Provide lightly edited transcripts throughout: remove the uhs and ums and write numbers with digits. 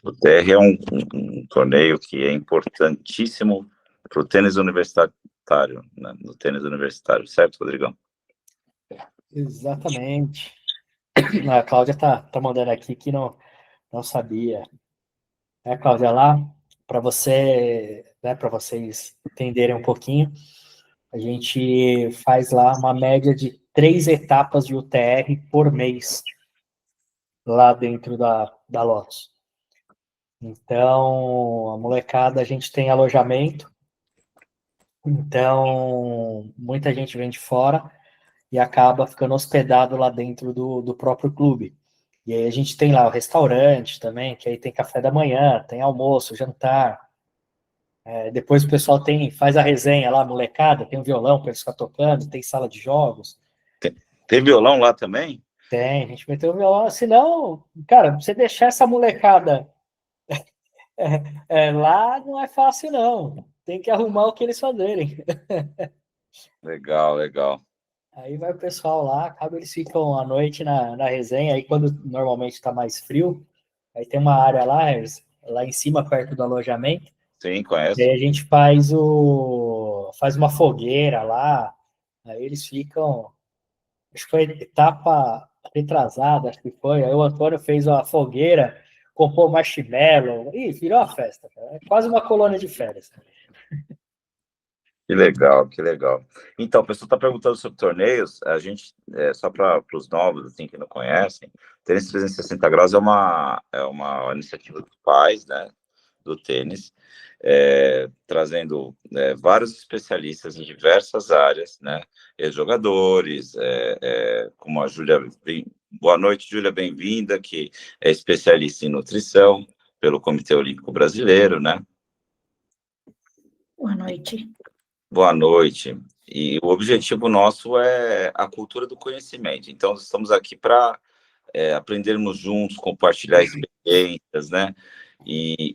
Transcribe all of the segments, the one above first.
O TR é um torneio que é importantíssimo para o tênis universitário, né? No tênis universitário, certo, Rodrigão? Exatamente. A Cláudia tá mandando aqui que não sabia. Cláudia, lá, para você, né, para vocês entenderem um pouquinho, a gente faz lá uma média de 3 etapas de UTR por mês, lá dentro da Lotus. Então, a molecada, a gente tem alojamento, então muita gente vem de fora e acaba ficando hospedado lá dentro do próprio clube. E aí a gente tem lá o restaurante também, que aí tem café da manhã, tem almoço, jantar. Depois o pessoal faz a resenha lá, molecada, tem um violão para eles ficar tocando, tem sala de jogos. Tem violão lá também? Tem, a gente meteu o violão, senão, cara, você deixar essa molecada lá não é fácil, não. Tem que arrumar o que eles fazerem. Legal, legal. Aí vai o pessoal lá, acaba eles ficam à noite na resenha, aí quando normalmente está mais frio, aí tem uma área lá em cima, perto do alojamento, Sim, e aí conheço. a gente faz uma fogueira lá, aí eles ficam, acho que foi etapa retrasada, acho que foi, aí o Antônio fez uma fogueira, comprou marshmallow, e virou a festa, cara. É quase uma colônia de férias. Que legal, que legal. Então, o pessoal está perguntando sobre torneios. A gente, só para os novos, assim, que não conhecem, Tênis 360 Graus é uma iniciativa dos pais, né, do tênis, trazendo vários especialistas em diversas áreas, né, jogadores, como a Júlia. Boa noite, Júlia, bem-vinda, que é especialista em nutrição pelo Comitê Olímpico Brasileiro, né? Boa noite. Boa noite. E o objetivo nosso é a cultura do conhecimento. Então, estamos aqui para aprendermos juntos, compartilhar experiências, né? E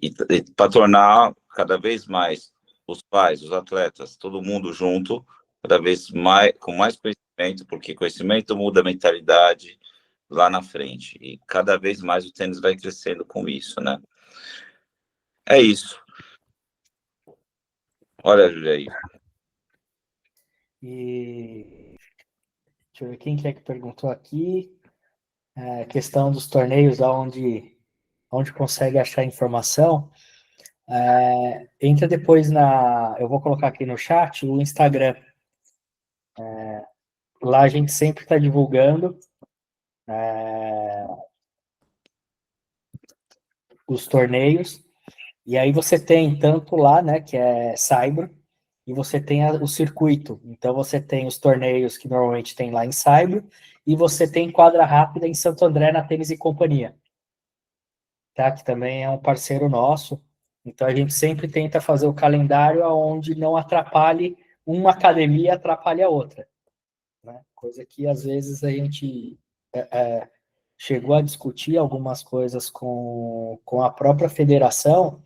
para tornar cada vez mais os pais, os atletas, todo mundo junto, cada vez mais, com mais conhecimento, porque conhecimento muda a mentalidade lá na frente. E cada vez mais o tênis vai crescendo com isso, né? É isso. Olha, Julia aí. E deixa eu ver quem que é que perguntou aqui. Questão dos torneios, onde consegue achar informação. Entra depois eu vou colocar aqui no chat o Instagram. Lá a gente sempre está divulgando os torneios. E aí você tem tanto lá, né, que é Saibro, e você tem o circuito. Então você tem os torneios que normalmente tem lá em Saibro, e você tem quadra rápida em Santo André na Tênis e Companhia, tá? Que também é um parceiro nosso. Então a gente sempre tenta fazer o calendário onde não atrapalhe uma academia, atrapalhe a outra, né? Coisa que às vezes a gente chegou a discutir algumas coisas com a própria federação,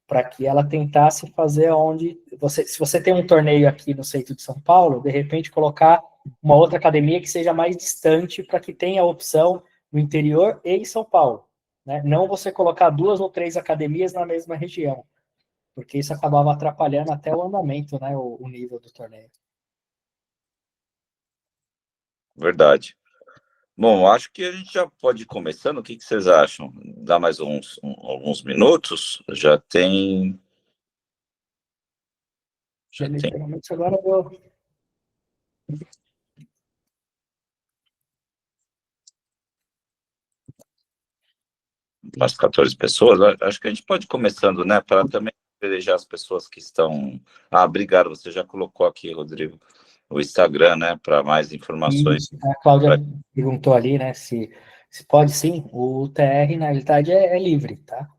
para que ela tentasse fazer onde se você tem um torneio aqui no centro de São Paulo, de repente colocar uma outra academia que seja mais distante para que tenha a opção no interior e em São Paulo, né? Não você colocar 2 ou 3 academias na mesma região, porque isso acabava atrapalhando até o andamento, né, o nível do torneio. Verdade. Bom, acho que a gente já pode ir começando. O que vocês acham? Dá mais alguns minutos? Já tem. Literalmente agora eu vou. Umas 14 pessoas. Acho que a gente pode ir começando, né? Para também privilegiar as pessoas que estão. Obrigado. Você já colocou aqui, Rodrigo, o Instagram, né? Para mais informações. Isso, a Cláudia perguntou ali, né, se pode sim. O TR, na realidade, é livre, tá?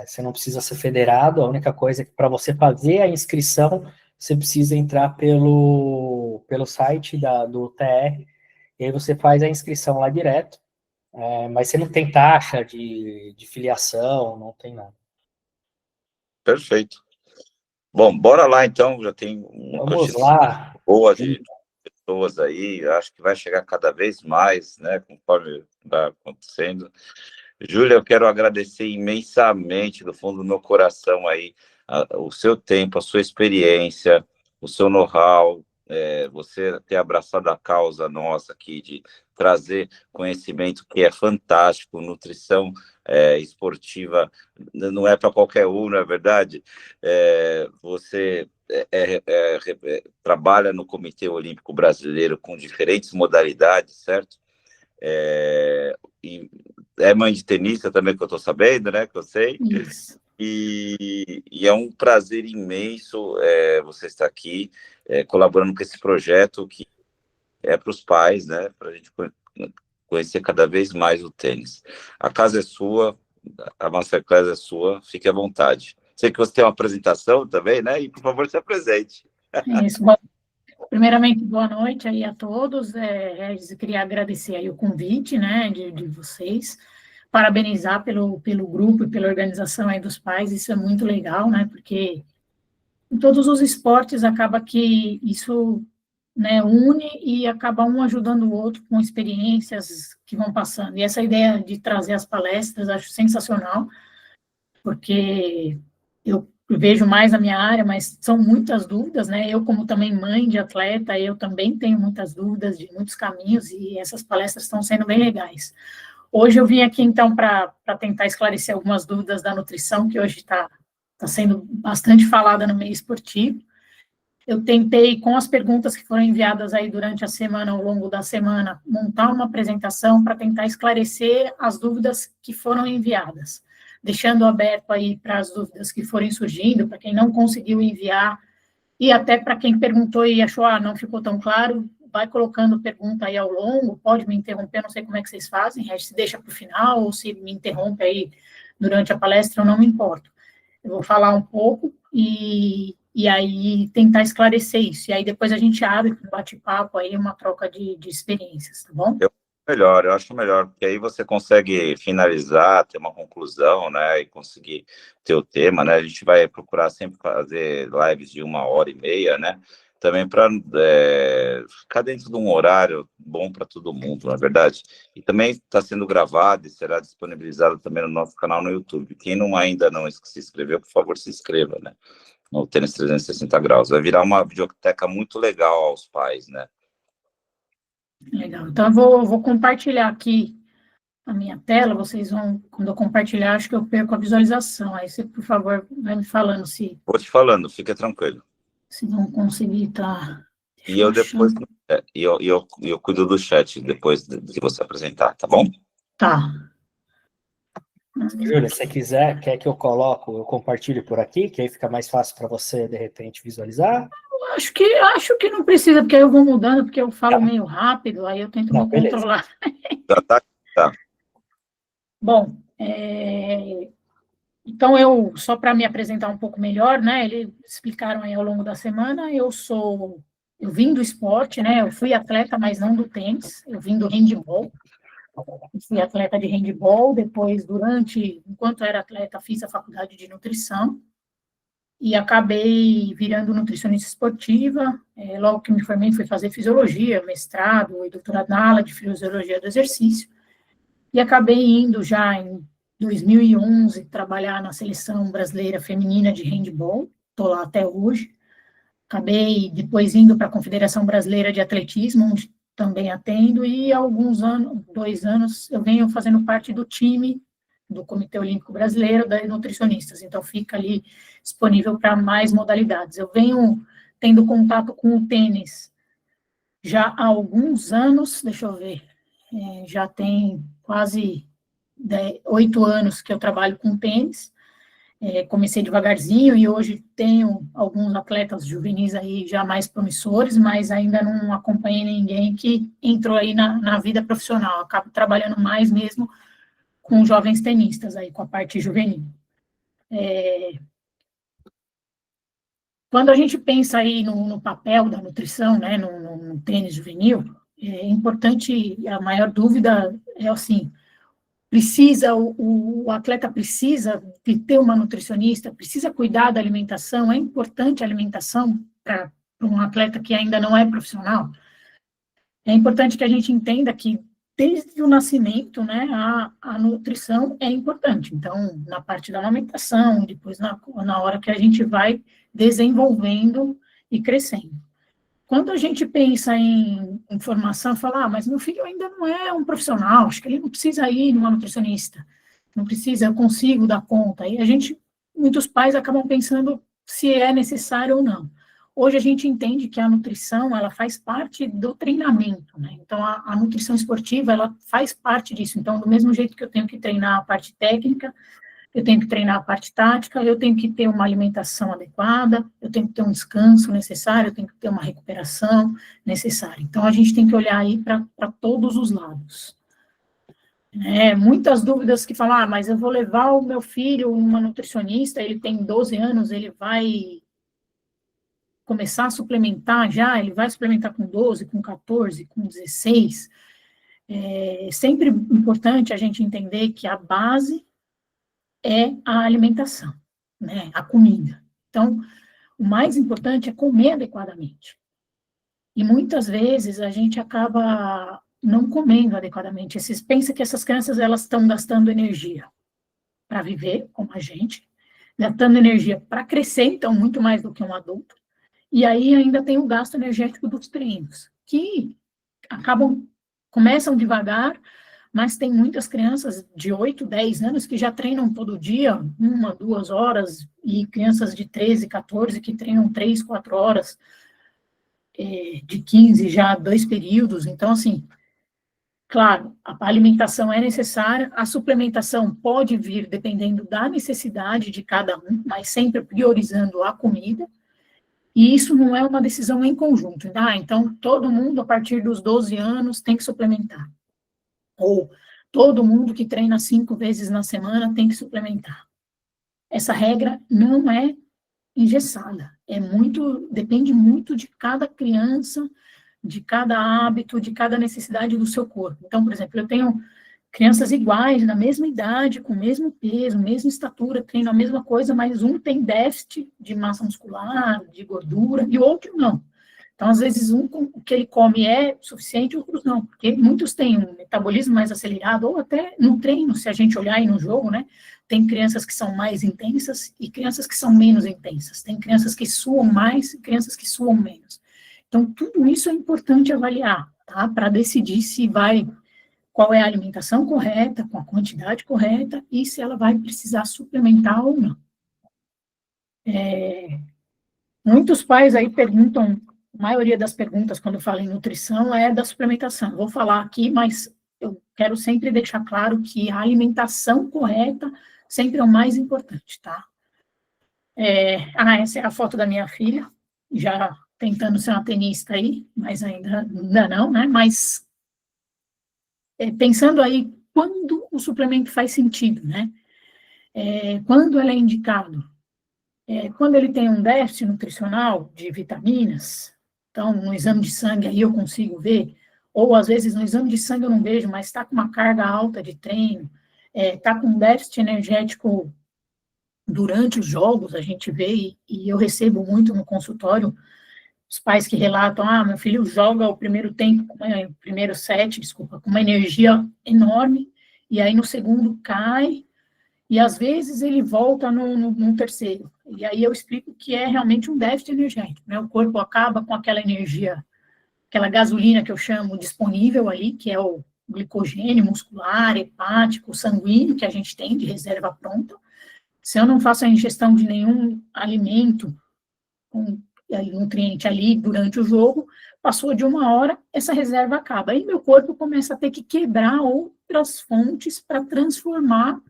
Você não precisa ser federado, a única coisa é que para você fazer a inscrição, você precisa entrar pelo site do TR, e aí você faz a inscrição lá direto, mas você não tem taxa de filiação, não tem nada. Perfeito. Bom, bora lá então. Já tem uma Vamos quantidade lá. boa de pessoas aí. Acho que vai chegar cada vez mais, né? Conforme vai acontecendo. Júlia, eu quero agradecer imensamente, do fundo do meu coração aí, o seu tempo, a sua experiência, o seu know-how, você ter abraçado a causa nossa aqui de trazer conhecimento que é fantástico, nutrição esportiva não é para qualquer um, não é verdade? Você trabalha no Comitê Olímpico Brasileiro com diferentes modalidades, certo? E é mãe de tenista também, que eu estou sabendo, né? Que eu sei. Isso. E é um prazer imenso você estar aqui colaborando com esse projeto que é para os pais, né? Para a gente conhecer cada vez mais o tênis. A casa é sua, a Masterclass é sua, fique à vontade. Sei que você tem uma apresentação também, né? E, por favor, se apresente. Isso. Bom, primeiramente, boa noite aí a todos. Eu queria agradecer aí o convite, né, de vocês, parabenizar pelo grupo e pela organização aí dos pais, isso é muito legal, né, porque em todos os esportes acaba que isso, né, une e acaba um ajudando o outro com experiências que vão passando. E essa ideia de trazer as palestras, acho sensacional, porque eu vejo mais na minha área, mas são muitas dúvidas, né? Eu, como também mãe de atleta, eu também tenho muitas dúvidas de muitos caminhos, e essas palestras estão sendo bem legais. Hoje eu vim aqui, então, para tentar esclarecer algumas dúvidas da nutrição, que hoje está sendo bastante falada no meio esportivo. Eu tentei, com as perguntas que foram enviadas aí durante a semana, ao longo da semana, montar uma apresentação para tentar esclarecer as dúvidas que foram enviadas, deixando aberto aí para as dúvidas que forem surgindo, para quem não conseguiu enviar, e até para quem perguntou e achou, não ficou tão claro, vai colocando pergunta aí ao longo, pode me interromper, não sei como é que vocês fazem, se deixa para o final, ou se me interrompe aí durante a palestra, eu não me importo. Eu vou falar um pouco e aí tentar esclarecer isso. E aí depois a gente abre um bate-papo aí, uma troca de experiências, tá bom? Eu acho melhor, porque aí você consegue finalizar, ter uma conclusão, né, e conseguir ter o tema, né, a gente vai procurar sempre fazer lives de 1h30, né, também para ficar dentro de um horário bom para todo mundo, na verdade. E também está sendo gravado e será disponibilizado também no nosso canal no YouTube. Quem ainda não se inscreveu, por favor, se inscreva, né, no Tênis 360 Graus. Vai virar uma videoteca muito legal aos pais, né. Legal. Então, eu vou compartilhar aqui a minha tela, vocês vão, quando eu compartilhar, acho que eu perco a visualização. Aí você, por favor, vai me falando se... Vou te falando, fica tranquilo. Se não conseguir, tá... E eu depois, eu cuido do chat depois de você apresentar, tá bom? Tá. Júlia, se você quer que eu compartilhe por aqui, que aí fica mais fácil para você, de repente, visualizar? Acho que não precisa, porque aí eu vou mudando, porque eu falo meio rápido, aí eu tento me controlar. Tá. Bom, então só para me apresentar um pouco melhor, né, eles explicaram aí ao longo da semana, eu vim do esporte, né, eu fui atleta, mas não do tênis, eu vim do handebol, fui atleta de handebol, depois, enquanto era atleta, fiz a faculdade de nutrição, e acabei virando nutricionista esportiva, logo que me formei fui fazer fisiologia, mestrado e doutorado na aula de fisiologia do exercício, e acabei indo já em 2011 trabalhar na seleção brasileira feminina de handebol, estou lá até hoje, acabei depois indo para a Confederação Brasileira de Atletismo, onde também atendo, e há 2 anos, eu venho fazendo parte do time do Comitê Olímpico Brasileiro, das nutricionistas, então fica ali disponível para mais modalidades. Eu venho tendo contato com o tênis já há alguns anos, deixa eu ver, já tem quase 8 anos que eu trabalho com tênis, comecei devagarzinho e hoje tenho alguns atletas juvenis aí já mais promissores, mas ainda não acompanhei ninguém que entrou aí na vida profissional, acabo trabalhando mais mesmo com jovens tenistas aí, com a parte juvenil. Quando a gente pensa aí no papel da nutrição, né, no tênis juvenil, é importante, a maior dúvida é assim, o atleta precisa de ter uma nutricionista, precisa cuidar da alimentação, é importante a alimentação para um atleta que ainda não é profissional. É importante que a gente entenda que desde o nascimento, né, a nutrição é importante. Então, na parte da amamentação, depois na hora que a gente vai desenvolvendo e crescendo. Quando a gente pensa em formação, fala, mas meu filho ainda não é um profissional, acho que ele não precisa ir numa nutricionista, não precisa, eu consigo dar conta. E muitos pais acabam pensando se é necessário ou não. Hoje a gente entende que a nutrição, ela faz parte do treinamento, né? Então, a nutrição esportiva, ela faz parte disso. Então, do mesmo jeito que eu tenho que treinar a parte técnica, eu tenho que treinar a parte tática, eu tenho que ter uma alimentação adequada, eu tenho que ter um descanso necessário, eu tenho que ter uma recuperação necessária. Então, a gente tem que olhar aí para todos os lados. Muitas dúvidas que falam, mas eu vou levar o meu filho numa nutricionista, ele tem 12 anos, ele vai começar a suplementar já, ele vai suplementar com 12, com 14, com 16. É sempre importante a gente entender que a base é a alimentação, né, a comida. Então, o mais importante é comer adequadamente. E muitas vezes a gente acaba não comendo adequadamente. Vocês pensam que essas crianças, elas estão gastando energia para viver, como a gente, gastando energia para crescer, então, muito mais do que um adulto. E aí ainda tem o gasto energético dos treinos, que começam devagar, mas tem muitas crianças de 8, 10 anos que já treinam todo dia, 1, 2 horas, e crianças de 13, 14 que treinam 3, 4 horas, de 15 já 2 períodos. Então, assim, claro, a alimentação é necessária, a suplementação pode vir dependendo da necessidade de cada um, mas sempre priorizando a comida. E isso não é uma decisão em conjunto. Então, todo mundo, a partir dos 12 anos, tem que suplementar. Ou todo mundo que treina 5 vezes na semana tem que suplementar. Essa regra não é engessada. Depende muito de cada criança, de cada hábito, de cada necessidade do seu corpo. Então, por exemplo, eu tenho crianças iguais, na mesma idade, com o mesmo peso, mesma estatura, treinam a mesma coisa, mas um tem déficit de massa muscular, de gordura, e o outro não. Então, às vezes, o que ele come é suficiente, outros não, porque muitos têm um metabolismo mais acelerado, ou até no treino, se a gente olhar aí no jogo, né, tem crianças que são mais intensas e crianças que são menos intensas, tem crianças que suam mais e crianças que suam menos. Então, tudo isso é importante avaliar, tá, para decidir qual é a alimentação correta, com a quantidade correta, e se ela vai precisar suplementar ou não. Muitos pais aí perguntam, a maioria das perguntas, quando eu falo em nutrição, é da suplementação. Vou falar aqui, mas eu quero sempre deixar claro que a alimentação correta sempre é o mais importante, tá? Essa é a foto da minha filha, já tentando ser uma tenista aí, mas ainda não, né? Mas pensando aí, quando o suplemento faz sentido, né? Quando ele é indicado? Quando ele tem um déficit nutricional de vitaminas, então, no exame de sangue aí eu consigo ver, ou às vezes no exame de sangue eu não vejo, mas está com uma carga alta de treino, está com um déficit energético durante os jogos, a gente vê, e eu recebo muito no consultório, os pais que relatam, meu filho joga o primeiro set, com uma energia enorme, e aí no segundo cai, e às vezes ele volta no terceiro. E aí eu explico que é realmente um déficit energético, né? O corpo acaba com aquela energia, aquela gasolina que eu chamo disponível ali, que é o glicogênio muscular, hepático, sanguíneo, que a gente tem de reserva pronta. Se eu não faço a ingestão de nenhum alimento com nutriente ali durante o jogo, passou de 1 hora, essa reserva acaba. Aí meu corpo começa a ter que quebrar outras fontes para transformar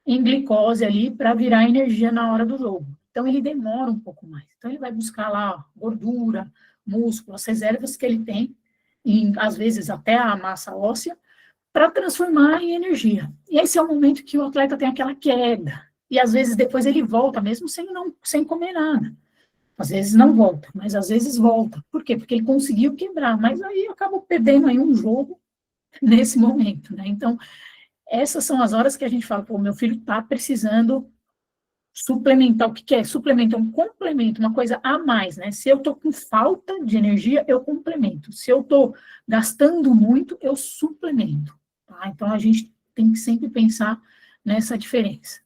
em glicose ali, para virar energia na hora do jogo. Então, ele demora um pouco mais. Então, ele vai buscar lá gordura, músculo, as reservas que ele tem, e às vezes até a massa óssea, para transformar em energia. E esse é o momento que o atleta tem aquela queda. E às vezes depois ele volta, mesmo sem comer nada. Às vezes não volta, mas às vezes volta. Por quê? Porque ele conseguiu quebrar, mas aí acaba perdendo aí um jogo nesse momento, né? Então, essas são as horas que a gente fala, meu filho está precisando suplementar, o que é? Suplemento é um complemento, uma coisa a mais, né? Se eu estou com falta de energia, eu complemento. Se eu estou gastando muito, eu suplemento, tá? Então, a gente tem que sempre pensar nessa diferença.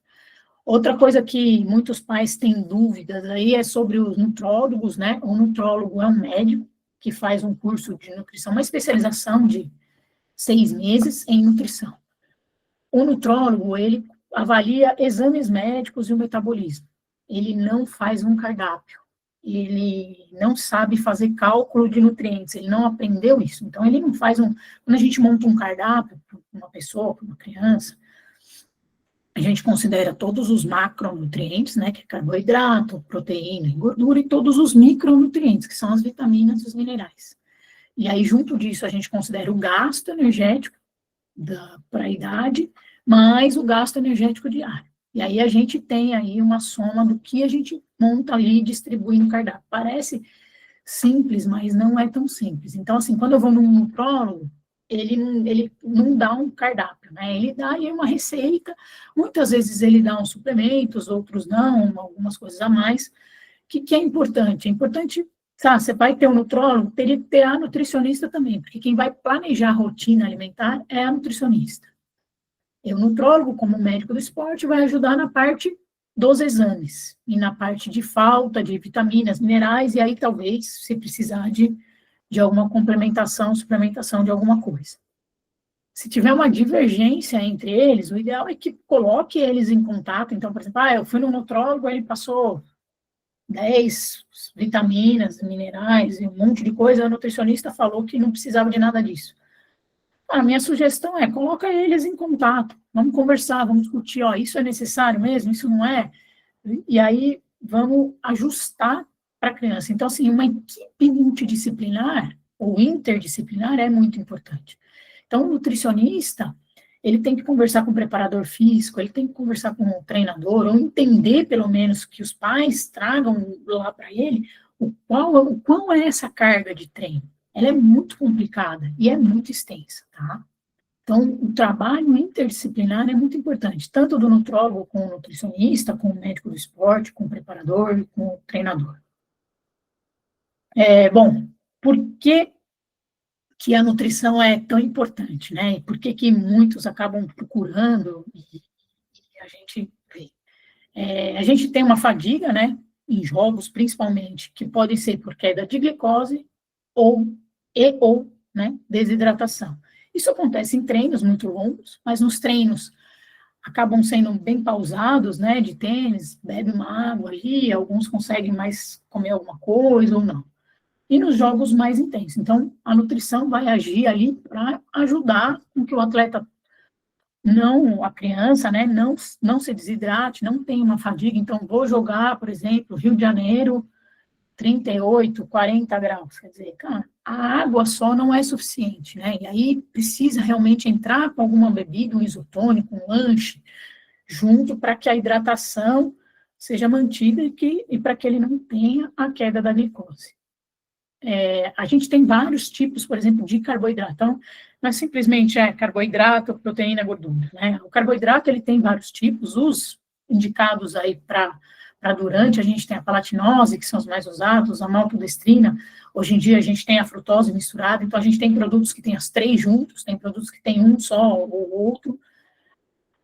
Outra coisa que muitos pais têm dúvidas aí é sobre os nutrólogos, né? O nutrólogo é um médico que faz um curso de nutrição, uma especialização de 6 meses em nutrição. O nutrólogo, ele avalia exames médicos e o metabolismo. Ele não faz um cardápio. Ele não sabe fazer cálculo de nutrientes. Ele não aprendeu isso. Então, ele não faz um... Quando a gente monta um cardápio para uma pessoa, para uma criança, a gente considera todos os macronutrientes, né, que é carboidrato, proteína e gordura, e todos os micronutrientes, que são as vitaminas e os minerais. E aí, junto disso, a gente considera o gasto energético para a idade, mais o gasto energético diário. E aí a gente tem aí uma soma do que a gente monta ali e distribui no cardápio. Parece simples, mas não é tão simples. Então, assim, quando eu vou num nutrólogo, ele não dá um cardápio, né? Ele dá aí uma receita, muitas vezes ele dá uns suplementos, outros não, algumas coisas a mais. O que é importante? É importante, sabe, você vai ter um nutrólogo, teria que ter a nutricionista também, porque quem vai planejar a rotina alimentar é a nutricionista. E o nutrólogo, como médico do esporte, vai ajudar na parte dos exames, e na parte de falta de vitaminas, minerais, e aí talvez, se precisar de alguma complementação, suplementação de alguma coisa. Se tiver uma divergência entre eles, o ideal é que coloque eles em contato. Então, por exemplo, eu fui no nutrólogo, ele passou 10 vitaminas, minerais e um monte de coisa, a nutricionista falou que não precisava de nada disso. A minha sugestão é, coloca eles em contato, vamos conversar, vamos discutir, isso é necessário mesmo, isso não é? E aí, vamos ajustar para a criança. Então, assim, uma equipe multidisciplinar ou interdisciplinar é muito importante. Então, o nutricionista, ele tem que conversar com o preparador físico, ele tem que conversar com o treinador, ou entender, pelo menos, que os pais tragam lá para ele o qual é essa carga de treino. Ela é muito complicada e é muito extensa, tá? Então, o trabalho interdisciplinar é muito importante, tanto do nutrólogo com o nutricionista, com o médico do esporte, com o preparador, com o treinador. Bom, por que a nutrição é tão importante, né? E por que muitos acabam procurando e a gente vê? A gente tem uma fadiga, né? Em jogos, principalmente, que podem ser por queda de glicose ou né, desidratação. Isso acontece em treinos muito longos, mas nos treinos acabam sendo bem pausados, né, de tênis, bebe uma água ali, alguns conseguem mais comer alguma coisa ou não. E nos jogos mais intensos. Então, a nutrição vai agir ali para ajudar com que o atleta a criança, né, não se desidrate, não tenha uma fadiga. Então, vou jogar, por exemplo, Rio de Janeiro, 38, 40 graus. Quer dizer, cara, a água só não é suficiente, né? E aí precisa realmente entrar com alguma bebida, um isotônico, um lanche, junto para que a hidratação seja mantida e para que ele não tenha a queda da glicose. A gente tem vários tipos, por exemplo, de carboidrato. Então, não é simplesmente carboidrato, proteína, gordura, né? O carboidrato, ele tem vários tipos, os indicados aí para durante, a gente tem a palatinose, que são os mais usados, a maltodextrina, hoje em dia a gente tem a frutose misturada, então a gente tem produtos que tem as 3 juntos, tem produtos que tem um só ou outro,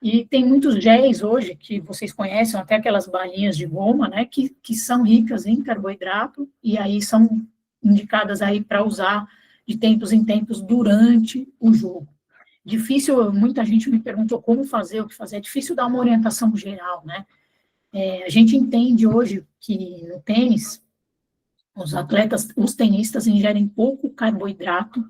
e tem muitos géis hoje, que vocês conhecem, até aquelas balinhas de goma, né, que são ricas em carboidrato, e aí são indicadas aí para usar de tempos em tempos durante o jogo. Difícil, muita gente me perguntou como fazer, o que fazer, é difícil dar uma orientação geral, né? A gente entende hoje que no tênis, os tenistas ingerem pouco carboidrato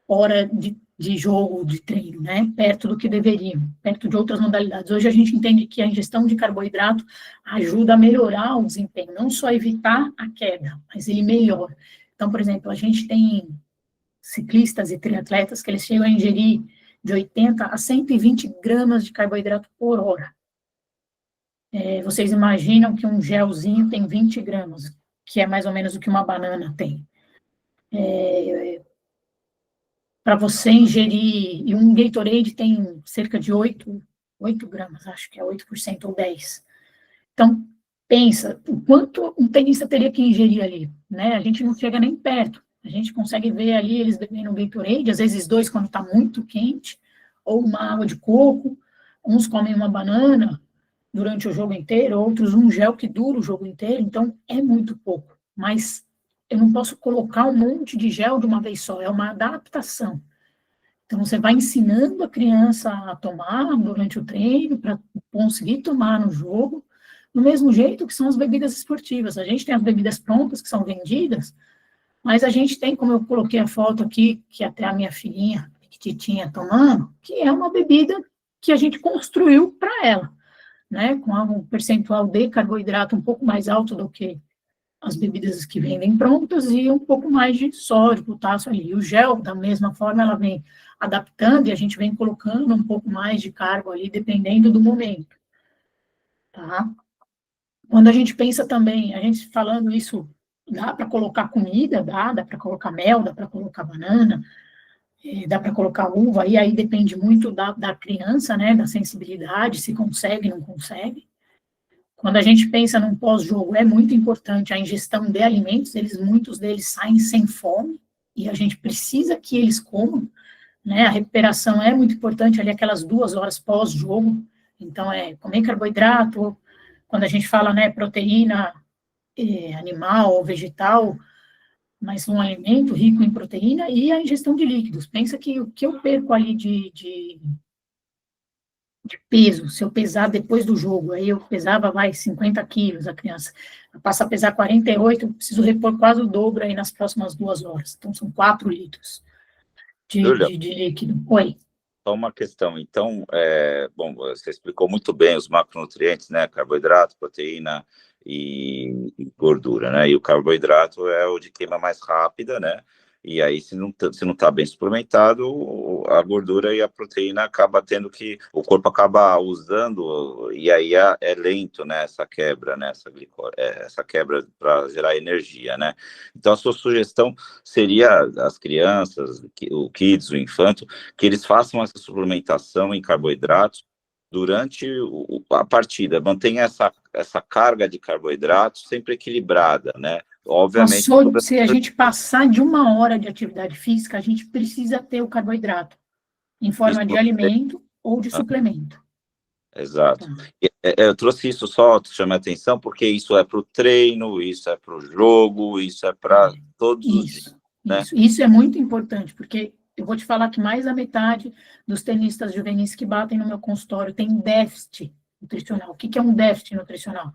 hora de jogo, de treino, né? Perto do que deveriam, perto de outras modalidades. Hoje a gente entende que a ingestão de carboidrato ajuda a melhorar o desempenho, não só evitar a queda, mas ele melhora. Então, por exemplo, a gente tem ciclistas e triatletas que eles chegam a ingerir de 80 a 120 gramas de carboidrato por hora. Vocês imaginam que um gelzinho tem 20 gramas, que é mais ou menos o que uma banana tem. Para você ingerir, e um Gatorade tem cerca de 8 gramas, acho que é 8% ou 10%. Então, pensa, o quanto um tenista teria que ingerir ali, né? A gente não chega nem perto. A gente consegue ver ali eles bebendo Gatorade, às vezes 2 quando está muito quente, ou uma água de coco, uns comem uma banana durante o jogo inteiro, outros um gel que dura o jogo inteiro, então é muito pouco. Mas eu não posso colocar um monte de gel de uma vez só, é uma adaptação. Então, você vai ensinando a criança a tomar durante o treino, para conseguir tomar no jogo, do mesmo jeito que são as bebidas esportivas. A gente tem as bebidas prontas, que são vendidas, mas a gente tem, como eu coloquei a foto aqui, que até a minha filhinha, Titinha, tomando, que é uma bebida que a gente construiu para ela, né, com um percentual de carboidrato um pouco mais alto do que as bebidas que vendem prontas e um pouco mais de sódio, potássio ali. E o gel, da mesma forma, ela vem adaptando e a gente vem colocando um pouco mais de carbo ali, dependendo do momento, tá? Quando a gente pensa também, a gente falando isso, dá para colocar comida, dá para colocar mel, dá para colocar banana, dá para colocar uva, e aí depende muito da criança, né, da sensibilidade, se consegue, não consegue. Quando a gente pensa num pós-jogo, é muito importante a ingestão de alimentos, muitos deles saem sem fome, e a gente precisa que eles comam, né? A recuperação é muito importante ali, aquelas 2 horas pós-jogo, então comer carboidrato, quando a gente fala, né, proteína animal ou vegetal, mas um alimento rico em proteína, e a ingestão de líquidos. Pensa que o que eu perco ali de peso, se eu pesar depois do jogo, aí eu pesava, 50 quilos, a criança passa a pesar 48, eu preciso repor quase o dobro aí nas próximas 2 horas, então são 4 litros de líquido. Oi. Só uma questão, então, bom, você explicou muito bem os macronutrientes, né, carboidrato, proteína e gordura, né, e o carboidrato é o de queima mais rápida, né, e aí se não está bem suplementado, a gordura e a proteína acaba tendo que, o corpo acaba usando, e aí é lento, né, essa quebra, né, essa quebra para gerar energia, né. Então a sua sugestão seria as crianças, o kids, o infanto, que eles façam essa suplementação em carboidratos durante a partida, mantenha essa carga de carboidratos sempre equilibrada, né? Obviamente. Se a gente passar de 1 hora de atividade física, a gente precisa ter o carboidrato em forma de alimento ou de suplemento. Exato. Eu trouxe isso só, te chamei a atenção, porque isso é para o treino, isso é para o jogo, isso é para todos os dias. Né? Isso é muito importante, porque eu vou te falar que mais da metade dos tenistas juvenis que batem no meu consultório tem déficit nutricional. O que é um déficit nutricional?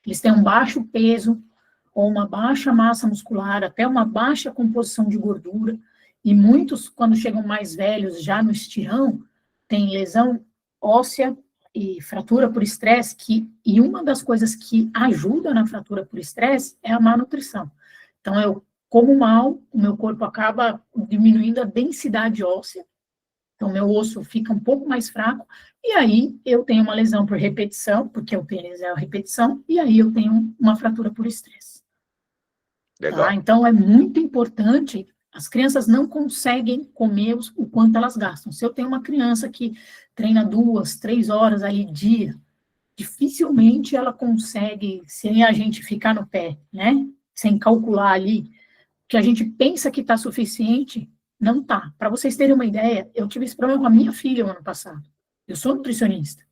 Eles têm um baixo peso, ou uma baixa massa muscular, até uma baixa composição de gordura, e muitos, quando chegam mais velhos, já no estirão, têm lesão óssea e fratura por estresse, e uma das coisas que ajuda na fratura por estresse é a má nutrição. Então, eu como mal, o meu corpo acaba diminuindo a densidade óssea, então meu osso fica um pouco mais fraco, e aí eu tenho uma lesão por repetição, porque o tênis é a repetição, e aí eu tenho uma fratura por estresse. Legal. Tá? Então, é muito importante, as crianças não conseguem comer o quanto elas gastam. Se eu tenho uma criança que treina 2, 3 horas ali dia, dificilmente ela consegue, sem a gente ficar no pé, né? Sem calcular ali, que a gente pensa que está suficiente, não está. Para vocês terem uma ideia, eu tive esse problema com a minha filha o ano passado. Eu sou nutricionista.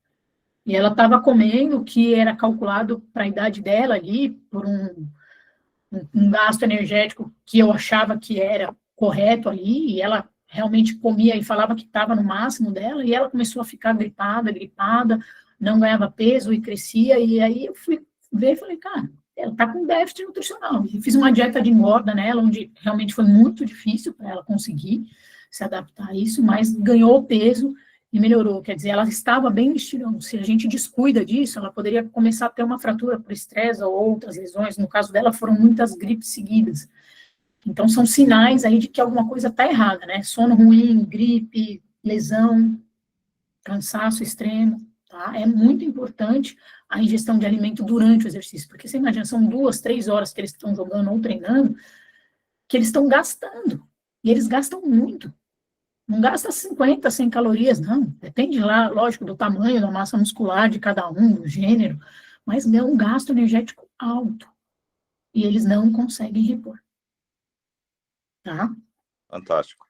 E ela estava comendo o que era calculado para a idade dela ali, por um gasto energético que eu achava que era correto ali, e ela realmente comia e falava que estava no máximo dela, e ela começou a ficar gripada, não ganhava peso e crescia, e aí eu fui ver e falei, cara, ela está com déficit nutricional. E fiz uma dieta de engorda nela, onde realmente foi muito difícil para ela conseguir se adaptar a isso, mas ganhou peso e melhorou. Quer dizer, ela estava bem no estirão. Se a gente descuida disso, ela poderia começar a ter uma fratura por estresse ou outras lesões. No caso dela, foram muitas gripes seguidas. Então, são sinais aí de que alguma coisa está errada, né? Sono ruim, gripe, lesão, cansaço extremo, tá? É muito importante a ingestão de alimento durante o exercício, porque você imagina, são 2, 3 horas que eles estão jogando ou treinando, que eles estão gastando, e eles gastam muito. Não gasta 50, 100 calorias, não. Depende lá, lógico, do tamanho da massa muscular de cada um, do gênero, mas é um gasto energético alto, e eles não conseguem repor, tá? Fantástico.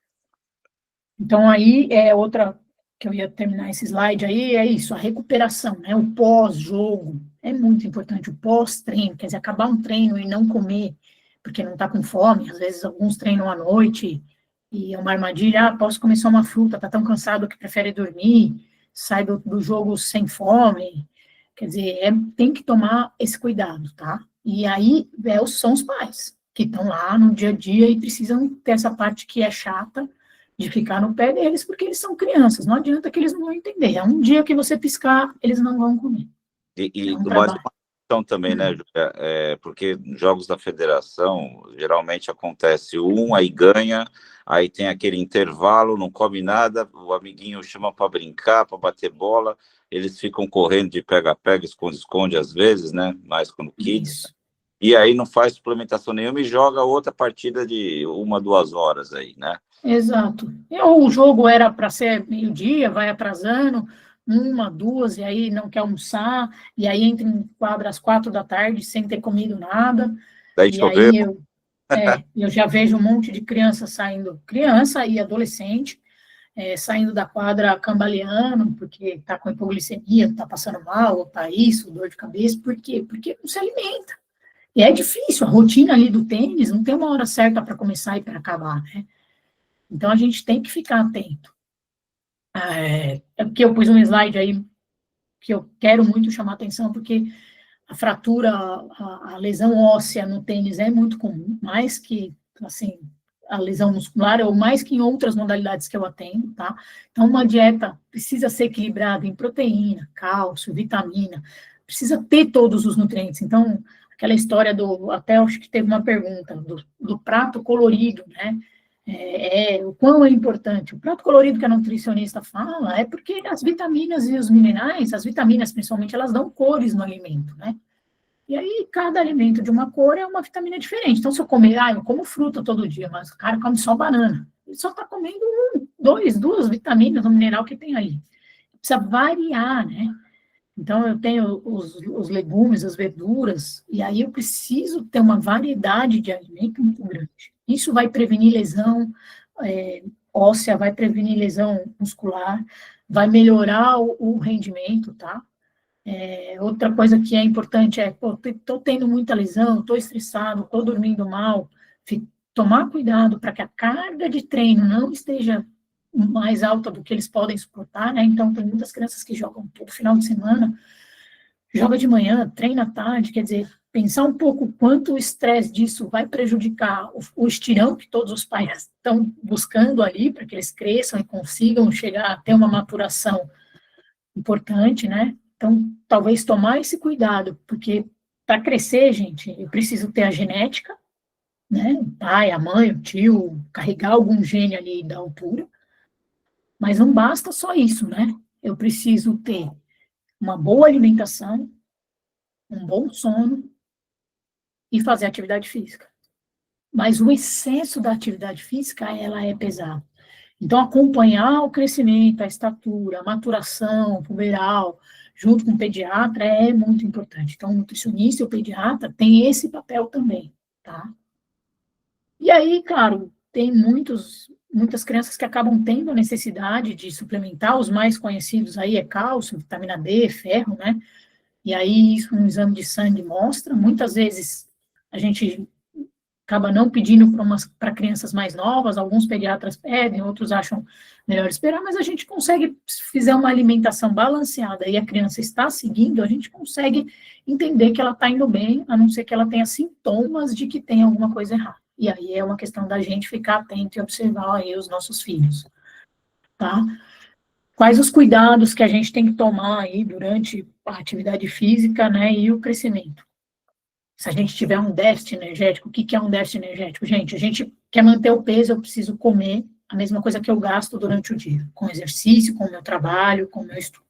Então, aí é outra, que eu ia terminar esse slide aí, é isso, a recuperação, né? O pós-jogo é muito importante, o pós-treino, quer dizer, acabar um treino e não comer, porque não está com fome, às vezes alguns treinam à noite, e é uma armadilha, posso comer só uma fruta, tá tão cansado que prefere dormir, sai do jogo sem fome, quer dizer, tem que tomar esse cuidado, tá? E aí são os pais, que estão lá no dia a dia e precisam ter essa parte que é chata, de ficar no pé deles, porque eles são crianças, não adianta que eles não vão entender, é um dia que você piscar, eles não vão comer. E um uma questão também, né, Júlia, porque jogos da federação, geralmente acontece aí ganha, aí tem aquele intervalo, não come nada, o amiguinho chama para brincar, para bater bola, eles ficam correndo de pega-pega, esconde-esconde às vezes, né, mais quando kids, Isso. E aí não faz suplementação nenhuma e joga outra partida de 1, 2 horas aí, né? Exato. Ou o jogo era para ser meio-dia, vai atrasando, 1, 2, e aí não quer almoçar, e aí entra em quadra às 4 da tarde sem ter comido nada. Daí E choveu. aí eu já vejo um monte de criança saindo, criança e adolescente, saindo da quadra cambaleando, porque está com hipoglicemia, está passando mal, ou está isso, dor de cabeça. Por quê? Porque não se alimenta. E é difícil, a rotina ali do tênis não tem uma hora certa para começar e para acabar, né? Então, a gente tem que ficar atento. É porque eu pus um slide aí que eu quero muito chamar atenção, porque a fratura, a lesão óssea no tênis é muito comum, mais que, assim, a lesão muscular, ou mais que em outras modalidades que eu atendo, tá? Então, uma dieta precisa ser equilibrada em proteína, cálcio, vitamina, precisa ter todos os nutrientes. Então, aquela história até acho que teve uma pergunta, do prato colorido, né? O quão é importante. O prato colorido que a nutricionista fala é porque as vitaminas e os minerais, as vitaminas principalmente, elas dão cores no alimento, né? E aí, cada alimento de uma cor é uma vitamina diferente. Então, se eu comer, eu como fruta todo dia, mas o cara come só banana. Ele só está comendo duas vitaminas, um mineral que tem ali. Precisa variar, né? Então, eu tenho os legumes, as verduras, e aí eu preciso ter uma variedade de alimento muito grande. Isso vai prevenir lesão óssea, vai prevenir lesão muscular, vai melhorar o rendimento, tá? Outra coisa que é importante estou tendo muita lesão, estou estressado, estou dormindo mal, tomar cuidado para que a carga de treino não esteja mais alta do que eles podem suportar, né? Então, tem muitas crianças que jogam todo final de semana, joga de manhã, treina à tarde, quer dizer, pensar um pouco quanto o estresse disso vai prejudicar o estirão que todos os pais estão buscando ali, para que eles cresçam e consigam chegar a ter uma maturação importante, né? Então, talvez tomar esse cuidado, porque para crescer, gente, eu preciso ter a genética, né? O pai, a mãe, o tio, carregar algum gene ali da altura, mas não basta só isso, né? Eu preciso ter uma boa alimentação, um bom sono e fazer atividade física. Mas o excesso da atividade física, ela é pesada. Então, acompanhar o crescimento, a estatura, a maturação puberal, junto com o pediatra, é muito importante. Então, o nutricionista e o pediatra têm esse papel também, tá? E aí, claro, tem muitas crianças que acabam tendo a necessidade de suplementar, os mais conhecidos aí é cálcio, vitamina D, ferro, né? E aí, isso um exame de sangue mostra. Muitas vezes, a gente acaba não pedindo para crianças mais novas, alguns pediatras pedem, outros acham melhor esperar, mas a gente consegue, se fizer uma alimentação balanceada e a criança está seguindo, a gente consegue entender que ela está indo bem, a não ser que ela tenha sintomas de que tem alguma coisa errada. E aí é uma questão da gente ficar atento e observar aí os nossos filhos, tá? Quais os cuidados que a gente tem que tomar aí durante a atividade física, né, e o crescimento? Se a gente tiver um déficit energético, o que é um déficit energético? Gente, a gente quer manter o peso, eu preciso comer a mesma coisa que eu gasto durante o dia, com exercício, com o meu trabalho, com o meu estudo.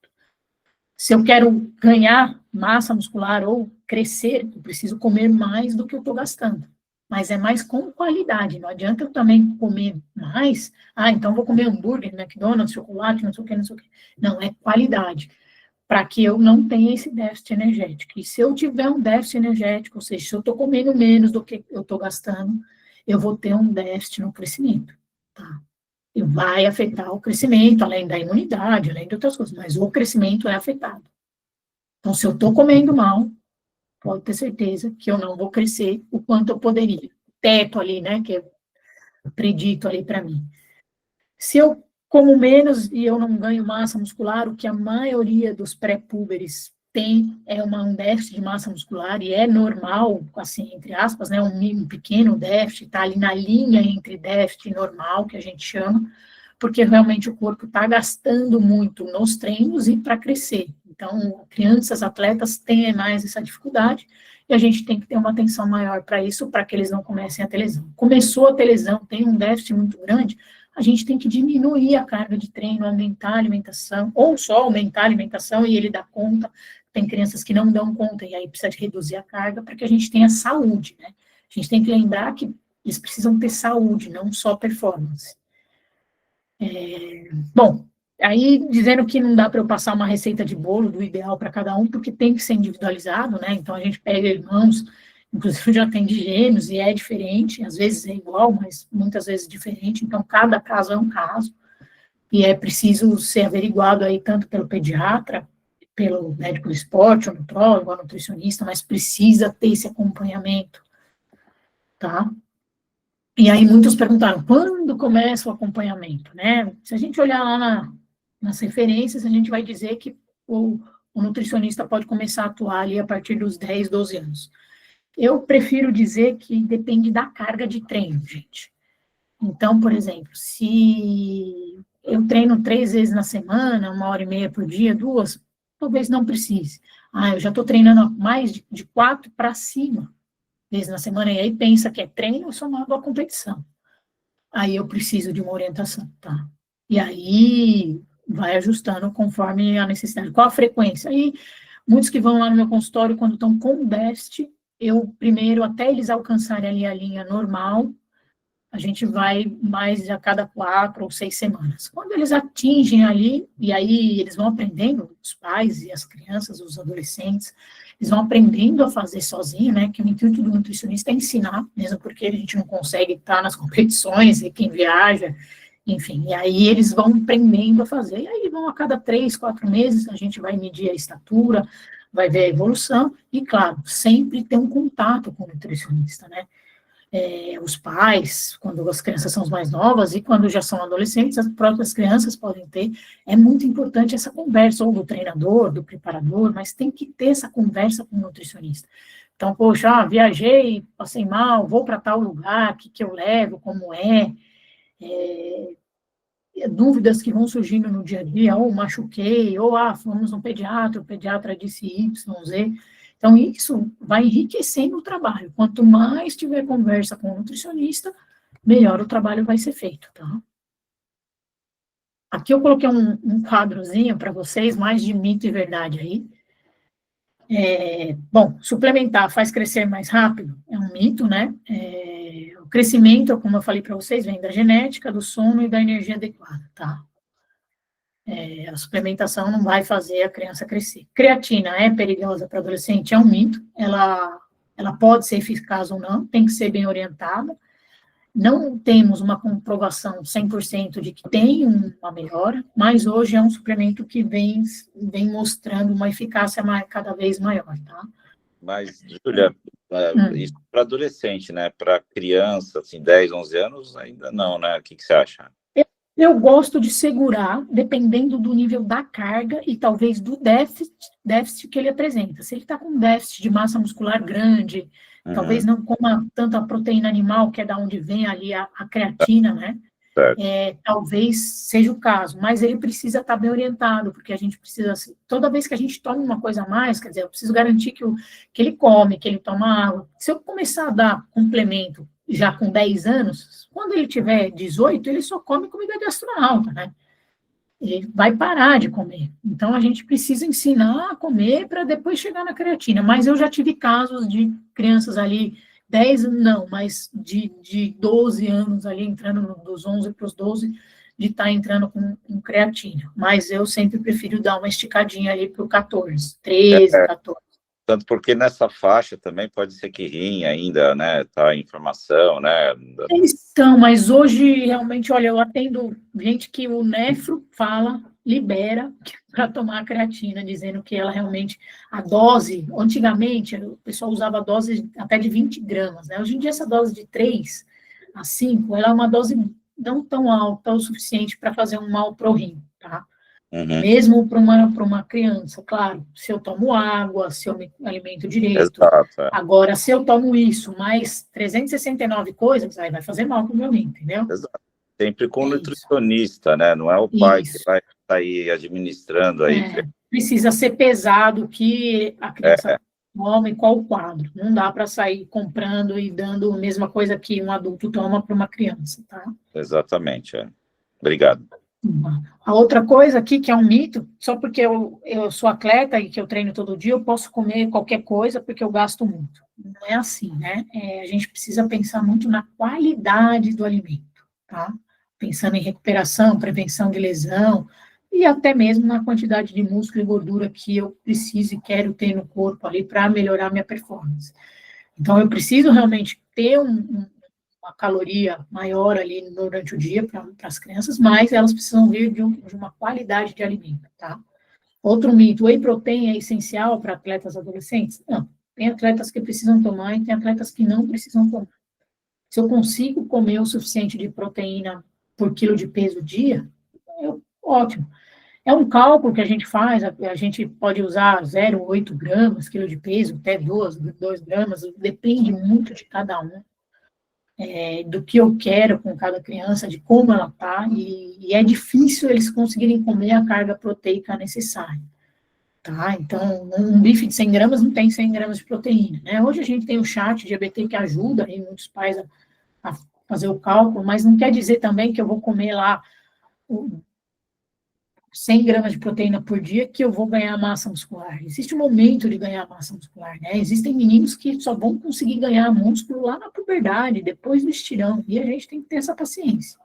Se eu quero ganhar massa muscular ou crescer, eu preciso comer mais do que eu estou gastando. Mas é mais com qualidade, não adianta eu também comer mais, então vou comer hambúrguer, McDonald's, chocolate, não sei o que, não sei o que. Não, é qualidade. para que eu não tenha esse déficit energético. E se eu tiver um déficit energético, ou seja, se eu estou comendo menos do que eu estou gastando, eu vou ter um déficit no crescimento, tá? E vai afetar o crescimento, além da imunidade, além de outras coisas, mas o crescimento é afetado. Então, se eu estou comendo mal, pode ter certeza que eu não vou crescer o quanto eu poderia. Teto ali, né, que é predito ali para mim. Se eu como menos e eu não ganho massa muscular, o que a maioria dos pré-púberes tem é um déficit de massa muscular, e é normal, assim, entre aspas, né, um pequeno déficit, está ali na linha entre déficit e normal, que a gente chama, porque realmente o corpo está gastando muito nos treinos e para crescer. Então, crianças, atletas têm mais essa dificuldade, e a gente tem que ter uma atenção maior para isso, para que eles não comecem a ter lesão. Começou a ter lesão, tem um déficit muito grande, a gente tem que diminuir a carga de treino, aumentar a alimentação, ou só aumentar a alimentação e ele dá conta. Tem crianças que não dão conta, e aí precisa de reduzir a carga para que a gente tenha saúde, né? A gente tem que lembrar que eles precisam ter saúde, não só performance. Bom, aí dizendo que não dá para eu passar uma receita de bolo do ideal para cada um, porque tem que ser individualizado, né? Então a gente pega irmãos, inclusive já tem de gêmeos, e é diferente, às vezes é igual, mas muitas vezes diferente, então cada caso é um caso, e é preciso ser averiguado aí tanto pelo pediatra, pelo médico do esporte, o nutrólogo, o nutricionista, mas precisa ter esse acompanhamento, tá? E aí muitos perguntaram, quando começa o acompanhamento, né? Se a gente olhar lá nas referências, a gente vai dizer que o nutricionista pode começar a atuar ali a partir dos 10, 12 anos. Eu prefiro dizer que depende da carga de treino, gente. Então, por exemplo, se eu treino 3 vezes na semana, 1h30 por dia, 2, talvez não precise. Eu já estou treinando mais de 4 para cima vezes na semana, e aí pensa que é treino somado à competição. Aí eu preciso de uma orientação, tá? E aí vai ajustando conforme a necessidade. Qual a frequência? Aí, muitos que vão lá no meu consultório, quando estão com déficit, eu primeiro, até eles alcançarem ali a linha normal, a gente vai mais a cada 4 ou 6 semanas. Quando eles atingem ali, e aí eles vão aprendendo, os pais e as crianças, os adolescentes, eles vão aprendendo a fazer sozinho, né, que o intuito do nutricionista é ensinar, mesmo porque a gente não consegue estar nas competições, e quem viaja, enfim, e aí eles vão aprendendo a fazer, e aí vão a cada 3, 4 meses, a gente vai medir a estatura, vai ver a evolução, e claro, sempre ter um contato com o nutricionista, né, os pais, quando as crianças são mais novas, e quando já são adolescentes, as próprias crianças podem ter, é muito importante essa conversa, ou do treinador, do preparador, mas tem que ter essa conversa com o nutricionista. Então, poxa, viajei, passei mal, vou para tal lugar, o que eu levo, como dúvidas que vão surgindo no dia a dia, ou machuquei, ou fomos no pediatra, o pediatra disse Y, Z. Então, isso vai enriquecendo o trabalho. Quanto mais tiver conversa com o nutricionista, melhor o trabalho vai ser feito, tá? Aqui eu coloquei um quadrozinho para vocês, mais de mito e verdade aí. Bom, suplementar faz crescer mais rápido? É um mito, né? O crescimento, como eu falei para vocês, vem da genética, do sono e da energia adequada, tá? A suplementação não vai fazer a criança crescer. Creatina é perigosa para adolescente? É um mito. Ela pode ser eficaz ou não, tem que ser bem orientada. Não temos uma comprovação 100% de que tem uma melhora, mas hoje é um suplemento que vem mostrando uma eficácia cada vez maior, tá? Mas, Júlia, isso para adolescente, né? Para criança, assim, 10, 11 anos, ainda não, né? O que você acha? Eu gosto de segurar, dependendo do nível da carga e talvez do déficit que ele apresenta. Se ele está com um déficit de massa muscular grande, talvez não coma tanta proteína animal, que é da onde vem ali a creatina, né? Talvez seja o caso, mas ele precisa estar bem orientado, porque a gente precisa, toda vez que a gente toma uma coisa a mais, quer dizer, eu preciso garantir que ele come, que ele toma água. Se eu começar a dar complemento já com 10 anos, quando ele tiver 18, ele só come comida de astronauta, né? Ele vai parar de comer. Então, a gente precisa ensinar a comer para depois chegar na creatina. Mas eu já tive casos de crianças ali, 10 não, mas de 12 anos ali, entrando dos 11 para os 12, de estar entrando com creatina, mas eu sempre prefiro dar uma esticadinha ali para o 14, 13, 14. Tanto porque nessa faixa também pode ser que rim ainda, né, tá em informação, né? Então, mas hoje, realmente, olha, eu atendo gente que o nefro fala, libera para tomar a creatina, dizendo que ela realmente, a dose, antigamente, o pessoal usava a dose até de 20 gramas, né? Hoje em dia, essa dose de 3 a 5, ela é uma dose não tão alta o suficiente para fazer um mal pro rim, tá? Mesmo para uma criança, claro, se eu tomo água, se eu me alimento direito. Exato, Agora, se eu tomo isso, mais 369 coisas, aí vai fazer mal para o meu rim, entendeu? Exato. Sempre com o nutricionista, né? Não é o pai que vai sair administrando aí. Precisa ser pesado que a criança toma e qual o quadro. Não dá para sair comprando e dando a mesma coisa que um adulto toma para uma criança, tá? Exatamente, Obrigado. A outra coisa aqui, que é um mito, só porque eu sou atleta e que eu treino todo dia, eu posso comer qualquer coisa porque eu gasto muito. Não é assim, né? A gente precisa pensar muito na qualidade do alimento, tá? Pensando em recuperação, prevenção de lesão, e até mesmo na quantidade de músculo e gordura que eu preciso e quero ter no corpo ali para melhorar minha performance. Então, eu preciso realmente ter uma caloria maior ali durante o dia para as crianças, mas elas precisam vir de uma qualidade de alimento, tá? Outro mito, whey protein é essencial para atletas adolescentes? Não, tem atletas que precisam tomar e tem atletas que não precisam tomar. Se eu consigo comer o suficiente de proteína por quilo de peso dia, ótimo. É um cálculo que a gente faz, a gente pode usar 0,8 gramas, quilo de peso, até 2 gramas, depende muito de cada um. Do que eu quero com cada criança, de como ela está, e é difícil eles conseguirem comer a carga proteica necessária, tá? Então, um bife de 100 gramas não tem 100 gramas de proteína, né? Hoje a gente tem o chat de EBT que ajuda aí muitos pais a fazer o cálculo, mas não quer dizer também que eu vou comer lá 100 gramas de proteína por dia que eu vou ganhar massa muscular. Existe um momento de ganhar massa muscular, né? Existem meninos que só vão conseguir ganhar músculo lá na puberdade, depois do estirão, e a gente tem que ter essa paciência,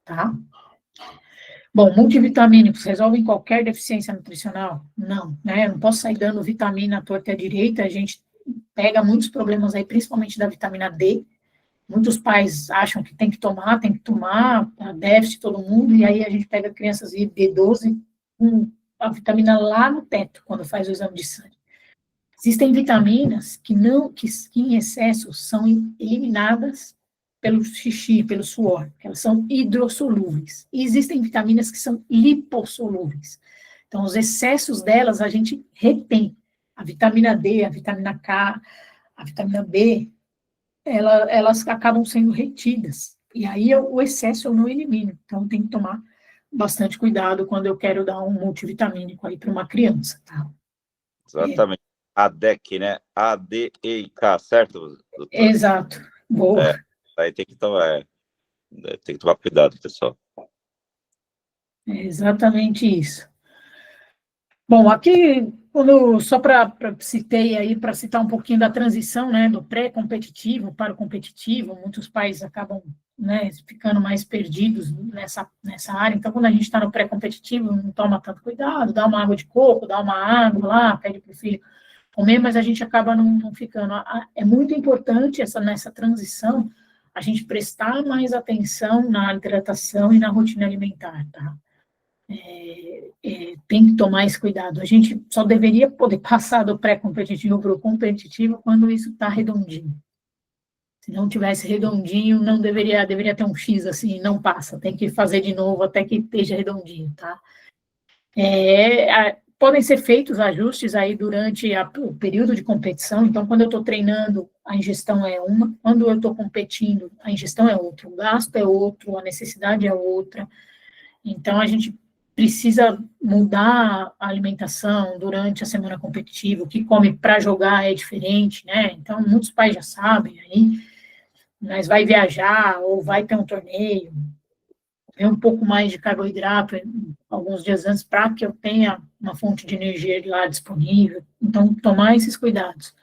tá? Bom, multivitamínicos resolvem qualquer deficiência nutricional? Não, né? Eu não posso sair dando vitamina à torta e à direita, a gente pega muitos problemas aí, principalmente da vitamina D. Muitos pais acham que tem que tomar, para déficit todo mundo, e aí a gente pega crianças de B12 com a vitamina lá no teto, quando faz o exame de sangue. Existem vitaminas que em excesso são eliminadas pelo xixi, pelo suor, elas são hidrossolúveis. E existem vitaminas que são lipossolúveis. Então, os excessos delas a gente retém. A vitamina D, a vitamina K, a vitamina B, elas acabam sendo retidas. E aí o excesso eu não elimino. Então tem que tomar bastante cuidado quando eu quero dar um multivitamínico aí para uma criança, tá? Exatamente. ADEC, né? ADEIK, certo, doutor? Exato. Boa. Aí tem que tomar cuidado, pessoal. É exatamente isso. Bom, aqui, só para citar um pouquinho da transição, né, do pré-competitivo para o competitivo, muitos pais acabam, né, ficando mais perdidos nessa área. Então, quando a gente está no pré-competitivo, não toma tanto cuidado, dá uma água de coco, dá uma água lá, pede para o filho comer, mas a gente acaba não ficando. É muito importante nessa transição a gente prestar mais atenção na hidratação e na rotina alimentar, tá? Tem que tomar esse cuidado. A gente só deveria poder passar do pré-competitivo para o competitivo quando isso está redondinho. Se não tivesse redondinho, não deveria ter um X assim, não passa, tem que fazer de novo até que esteja redondinho, tá? Podem ser feitos ajustes aí durante o período de competição, então quando eu estou treinando, a ingestão é uma, quando eu estou competindo, a ingestão é outra, o gasto é outro, a necessidade é outra, então a gente precisa mudar a alimentação durante a semana competitiva, o que come para jogar é diferente, né? Então, muitos pais já sabem aí, mas vai viajar ou vai ter um torneio, é um pouco mais de carboidrato alguns dias antes para que eu tenha uma fonte de energia lá disponível. Então, tomar esses cuidados.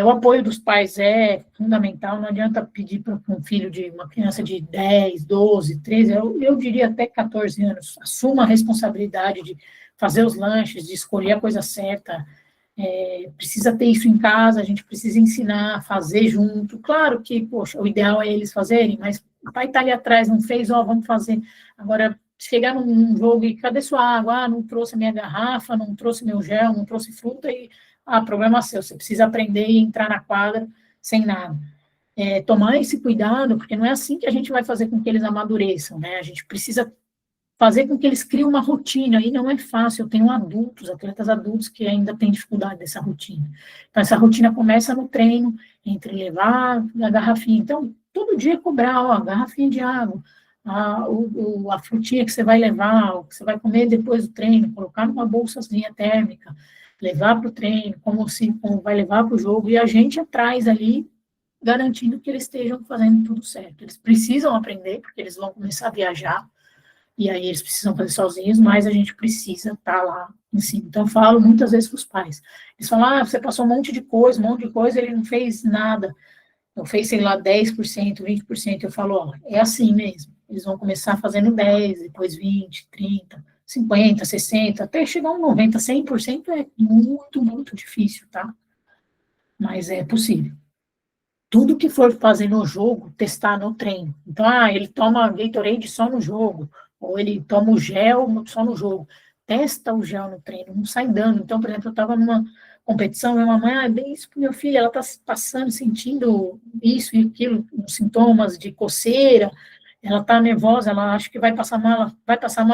O apoio dos pais é fundamental, não adianta pedir para um filho de uma criança de 10, 12, 13, eu diria até 14 anos, assuma a responsabilidade de fazer os lanches, de escolher a coisa certa, precisa ter isso em casa, a gente precisa ensinar, fazer junto, claro que, poxa, o ideal é eles fazerem, mas o pai está ali atrás, não fez, vamos fazer, agora, chegar num jogo e cadê sua água? Não trouxe minha garrafa, não trouxe meu gel, não trouxe fruta, e problema seu, você precisa aprender e entrar na quadra sem nada. Tomar esse cuidado, porque não é assim que a gente vai fazer com que eles amadureçam, né? A gente precisa fazer com que eles criem uma rotina, e não é fácil, eu tenho atletas adultos que ainda têm dificuldade dessa rotina. Então, essa rotina começa no treino, entre levar a garrafinha, então, todo dia cobrar, a garrafinha de água, a frutinha que você vai levar, o que você vai comer depois do treino, colocar numa bolsazinha térmica, levar para o treino, como vai levar para o jogo, e a gente atrás ali, garantindo que eles estejam fazendo tudo certo. Eles precisam aprender, porque eles vão começar a viajar, e aí eles precisam fazer sozinhos, mas a gente precisa estar lá em cima. Então, eu falo muitas vezes para os pais. Eles falam, você passou um monte de coisa, ele não fez nada. Não fez, sei lá, 10%, 20%. Eu falo, é assim mesmo. Eles vão começar fazendo 10, depois 20, 30, 50, 60, até chegar a um 90, 100% é muito, muito difícil, tá? Mas é possível. Tudo que for fazer no jogo, testar no treino. Então, ele toma Gatorade só no jogo, ou ele toma o gel só no jogo. Testa o gel no treino, não sai dando. Então, por exemplo, eu estava numa competição, minha mamãe, bem isso pro meu filho, ela está passando, sentindo isso e aquilo, sintomas de coceira, ela está nervosa, ela acha que vai passar mal,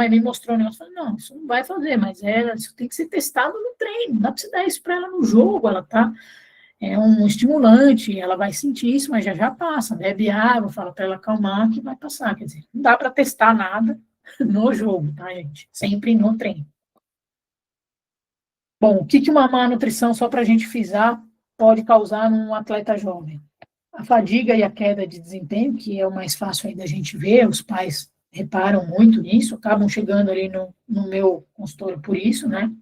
e me mostrou o negócio. Eu falei, não, isso não vai fazer, mas isso tem que ser testado no treino, não dá para você dar isso para ela no jogo, ela está... É um estimulante, ela vai sentir isso, mas já passa. Bebe água, fala para ela acalmar que vai passar. Quer dizer, não dá para testar nada no jogo, tá, gente? Sempre no treino. Bom, o que uma má nutrição, só para a gente frisar, pode causar num atleta jovem? A fadiga e a queda de desempenho, que é o mais fácil aí da gente ver, os pais reparam muito nisso, acabam chegando ali no meu consultório por isso, né?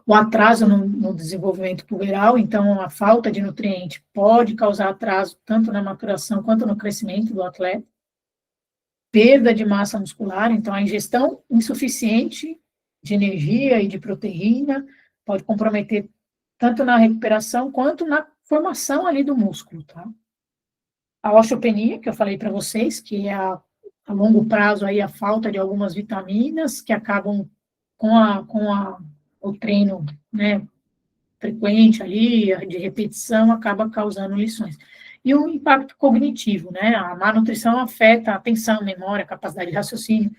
O atraso no desenvolvimento puberal, então a falta de nutriente pode causar atraso tanto na maturação quanto no crescimento do atleta. Perda de massa muscular, então a ingestão insuficiente de energia e de proteína pode comprometer tanto na recuperação quanto na formação ali do músculo, tá? A osteopenia, que eu falei para vocês, que é a longo prazo aí a falta de algumas vitaminas que acabam com o treino, né, frequente ali, de repetição, acaba causando lições. E o impacto cognitivo, né, a má nutrição afeta a atenção, memória, capacidade de raciocínio.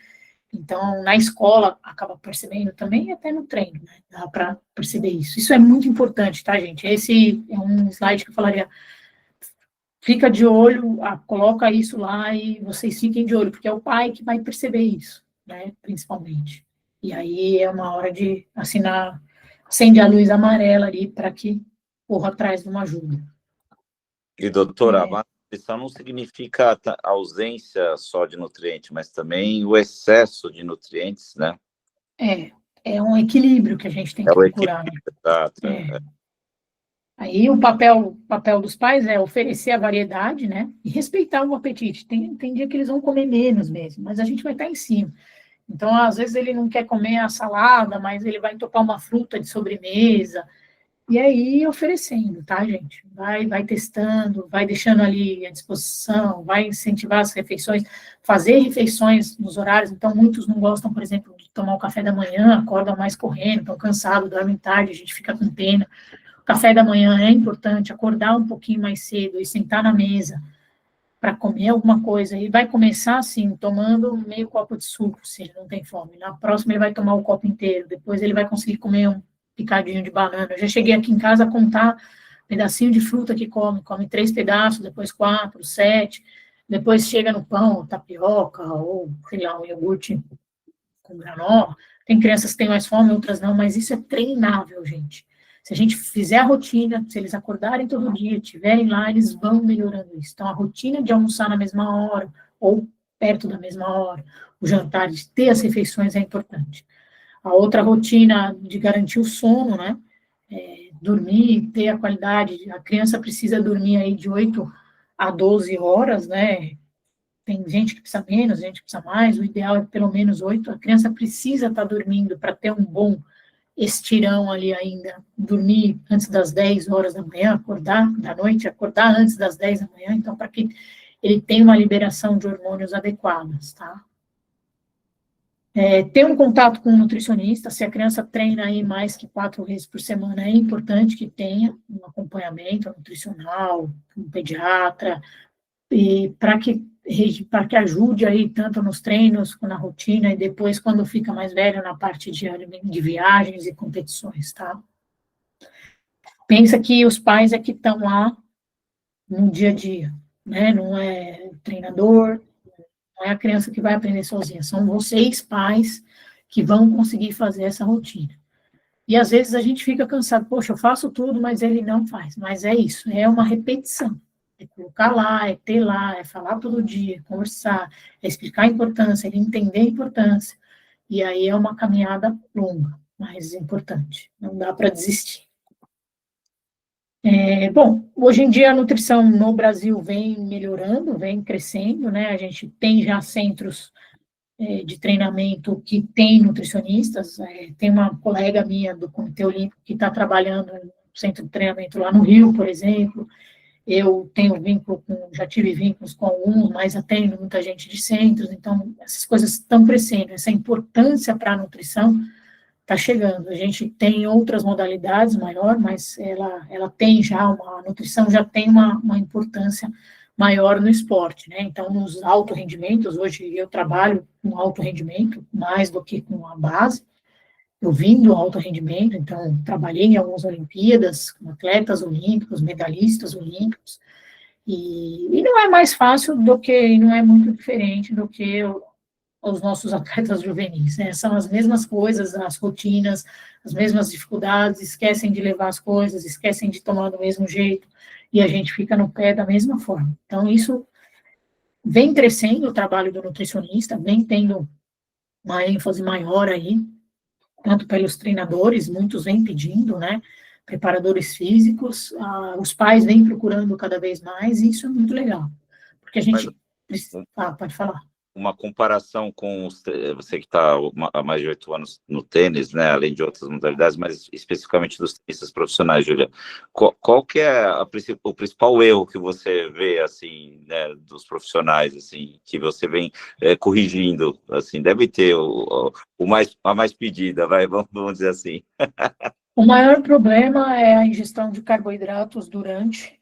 Então, na escola, acaba percebendo também, e até no treino, né, dá para perceber isso. Isso é muito importante, tá, gente? Esse é um slide que eu falaria, fica de olho, coloca isso lá e vocês fiquem de olho, porque é o pai que vai perceber isso, né, principalmente. E aí é uma hora de assinar, acende a luz amarela ali para que corra atrás de uma ajuda. E, doutora, a má nutrição não significa a ausência só de nutrientes, mas também o excesso de nutrientes, né? É um equilíbrio que a gente tem que procurar. Né? Exato. Aí o papel dos pais é oferecer a variedade, né? E respeitar o apetite. Tem dia que eles vão comer menos mesmo, mas a gente vai estar em cima. Então, às vezes, ele não quer comer a salada, mas ele vai topar uma fruta de sobremesa. E aí, oferecendo, tá, gente? Vai testando, vai deixando ali à disposição, vai incentivar as refeições, fazer refeições nos horários. Então, muitos não gostam, por exemplo, de tomar o café da manhã, acordam mais correndo, estão cansados, dormem tarde, a gente fica com pena. O café da manhã é importante, acordar um pouquinho mais cedo e sentar na mesa para comer alguma coisa, e vai começar assim, tomando meio copo de suco, se ele não tem fome. Na próxima ele vai tomar o copo inteiro, depois ele vai conseguir comer um picadinho de banana. Eu já cheguei aqui em casa a contar pedacinho de fruta que come 3 pedaços, depois 4, 7, depois chega no pão, tapioca, ou, sei lá, um iogurte com granola. Tem crianças que têm mais fome, outras não, mas isso é treinável, gente. Se a gente fizer a rotina, se eles acordarem todo dia, estiverem lá, eles vão melhorando isso. Então, a rotina de almoçar na mesma hora, ou perto da mesma hora, o jantar, de ter as refeições é importante. A outra rotina de garantir o sono, né? dormir, ter a qualidade, a criança precisa dormir aí de 8 a 12 horas, né? Tem gente que precisa menos, gente que precisa mais, o ideal é pelo menos 8. A criança precisa estar dormindo para ter um bom estirão ali ainda, dormir antes das 10 horas da manhã, acordar da noite, acordar antes das 10 da manhã, então, para que ele tenha uma liberação de hormônios adequadas, tá? Ter um contato com um nutricionista, se a criança treina aí mais que 4 vezes por semana, é importante que tenha um acompanhamento nutricional, um pediatra, e para que ajude aí tanto nos treinos, na rotina, e depois, quando fica mais velho, na parte de viagens e competições, tá? Pensa que os pais é que estão lá no dia a dia, né? Não é o treinador, não é a criança que vai aprender sozinha, são vocês, pais, que vão conseguir fazer essa rotina. E às vezes a gente fica cansado, poxa, eu faço tudo, mas ele não faz. Mas é isso, é uma repetição. É colocar lá, é ter lá, é falar todo dia, é conversar, é explicar a importância, é entender a importância. E aí é uma caminhada longa, mas importante. Não dá para desistir. Bom, hoje em dia a nutrição no Brasil vem melhorando, vem crescendo, né? A gente tem já centros de treinamento que tem nutricionistas. Tem uma colega minha do Comitê Olímpico que está trabalhando no centro de treinamento lá no Rio, por exemplo. Eu tenho vínculo já tive vínculos com alguns, mas atendo muita gente de centros, então essas coisas estão crescendo, essa importância para a nutrição está chegando. A gente tem outras modalidades maior, mas ela tem já, a nutrição já tem uma importância maior no esporte, né? Então, nos alto rendimentos, hoje eu trabalho com alto rendimento, mais do que com a base. Eu vim do alto rendimento, então trabalhei em algumas Olimpíadas, com atletas olímpicos, medalhistas olímpicos, e não é mais fácil não é muito diferente do que os nossos atletas juvenis, né? São as mesmas coisas, as rotinas, as mesmas dificuldades, esquecem de levar as coisas, esquecem de tomar do mesmo jeito, e a gente fica no pé da mesma forma. Então, isso vem crescendo, o trabalho do nutricionista, vem tendo uma ênfase maior aí, tanto pelos treinadores, muitos vêm pedindo, né, preparadores físicos, os pais vêm procurando cada vez mais, e isso é muito legal, porque a gente... pode falar. Uma comparação com você que está há mais de 8 anos no tênis, né, além de outras modalidades, mas especificamente dos tenistas profissionais, Júlia, qual que é o principal erro que você vê, assim, né, dos profissionais, assim, que você vem corrigindo, assim, deve ter a mais pedida, vamos dizer assim. O maior problema é a ingestão de carboidratos durante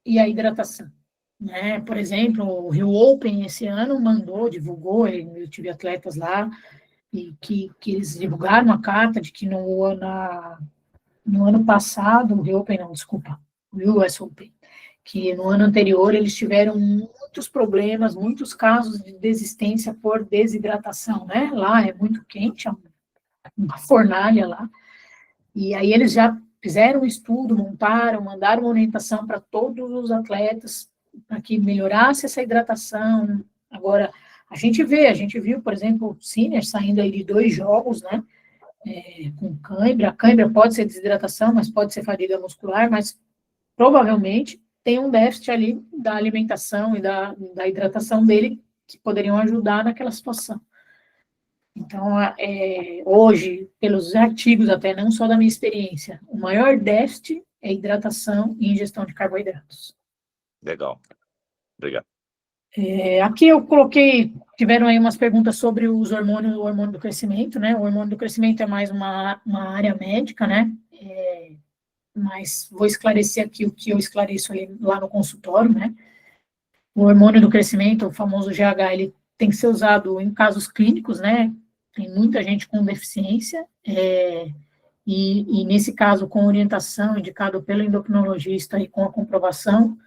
e a hidratação. Né? Por exemplo, o Rio Open esse ano divulgou, eu tive atletas lá, e que eles divulgaram a carta de que no ano passado, o Rio Open não, desculpa, o US Open, que no ano anterior eles tiveram muitos problemas, muitos casos de desistência por desidratação, né? Lá é muito quente, é uma fornalha lá, e aí eles já fizeram um estudo, mandaram uma orientação para todos os atletas, para que melhorasse essa hidratação. Agora, a gente viu, por exemplo, o Sinner saindo aí de 2 jogos, né, com cãibra. A cãibra pode ser desidratação, mas pode ser fadiga muscular, mas provavelmente tem um déficit ali da alimentação e da hidratação dele que poderiam ajudar naquela situação. Então, hoje, pelos artigos até, não só da minha experiência, o maior déficit é hidratação e ingestão de carboidratos. Legal. Obrigado. Aqui eu tiveram aí umas perguntas sobre os hormônios, o hormônio do crescimento, né? O hormônio do crescimento é mais uma área médica, né? Mas vou esclarecer aqui o que eu esclareço lá no consultório, né? O hormônio do crescimento, o famoso GH, ele tem que ser usado em casos clínicos, né? Tem muita gente com deficiência, e nesse caso, com orientação, indicado pelo endocrinologista e com a comprovação,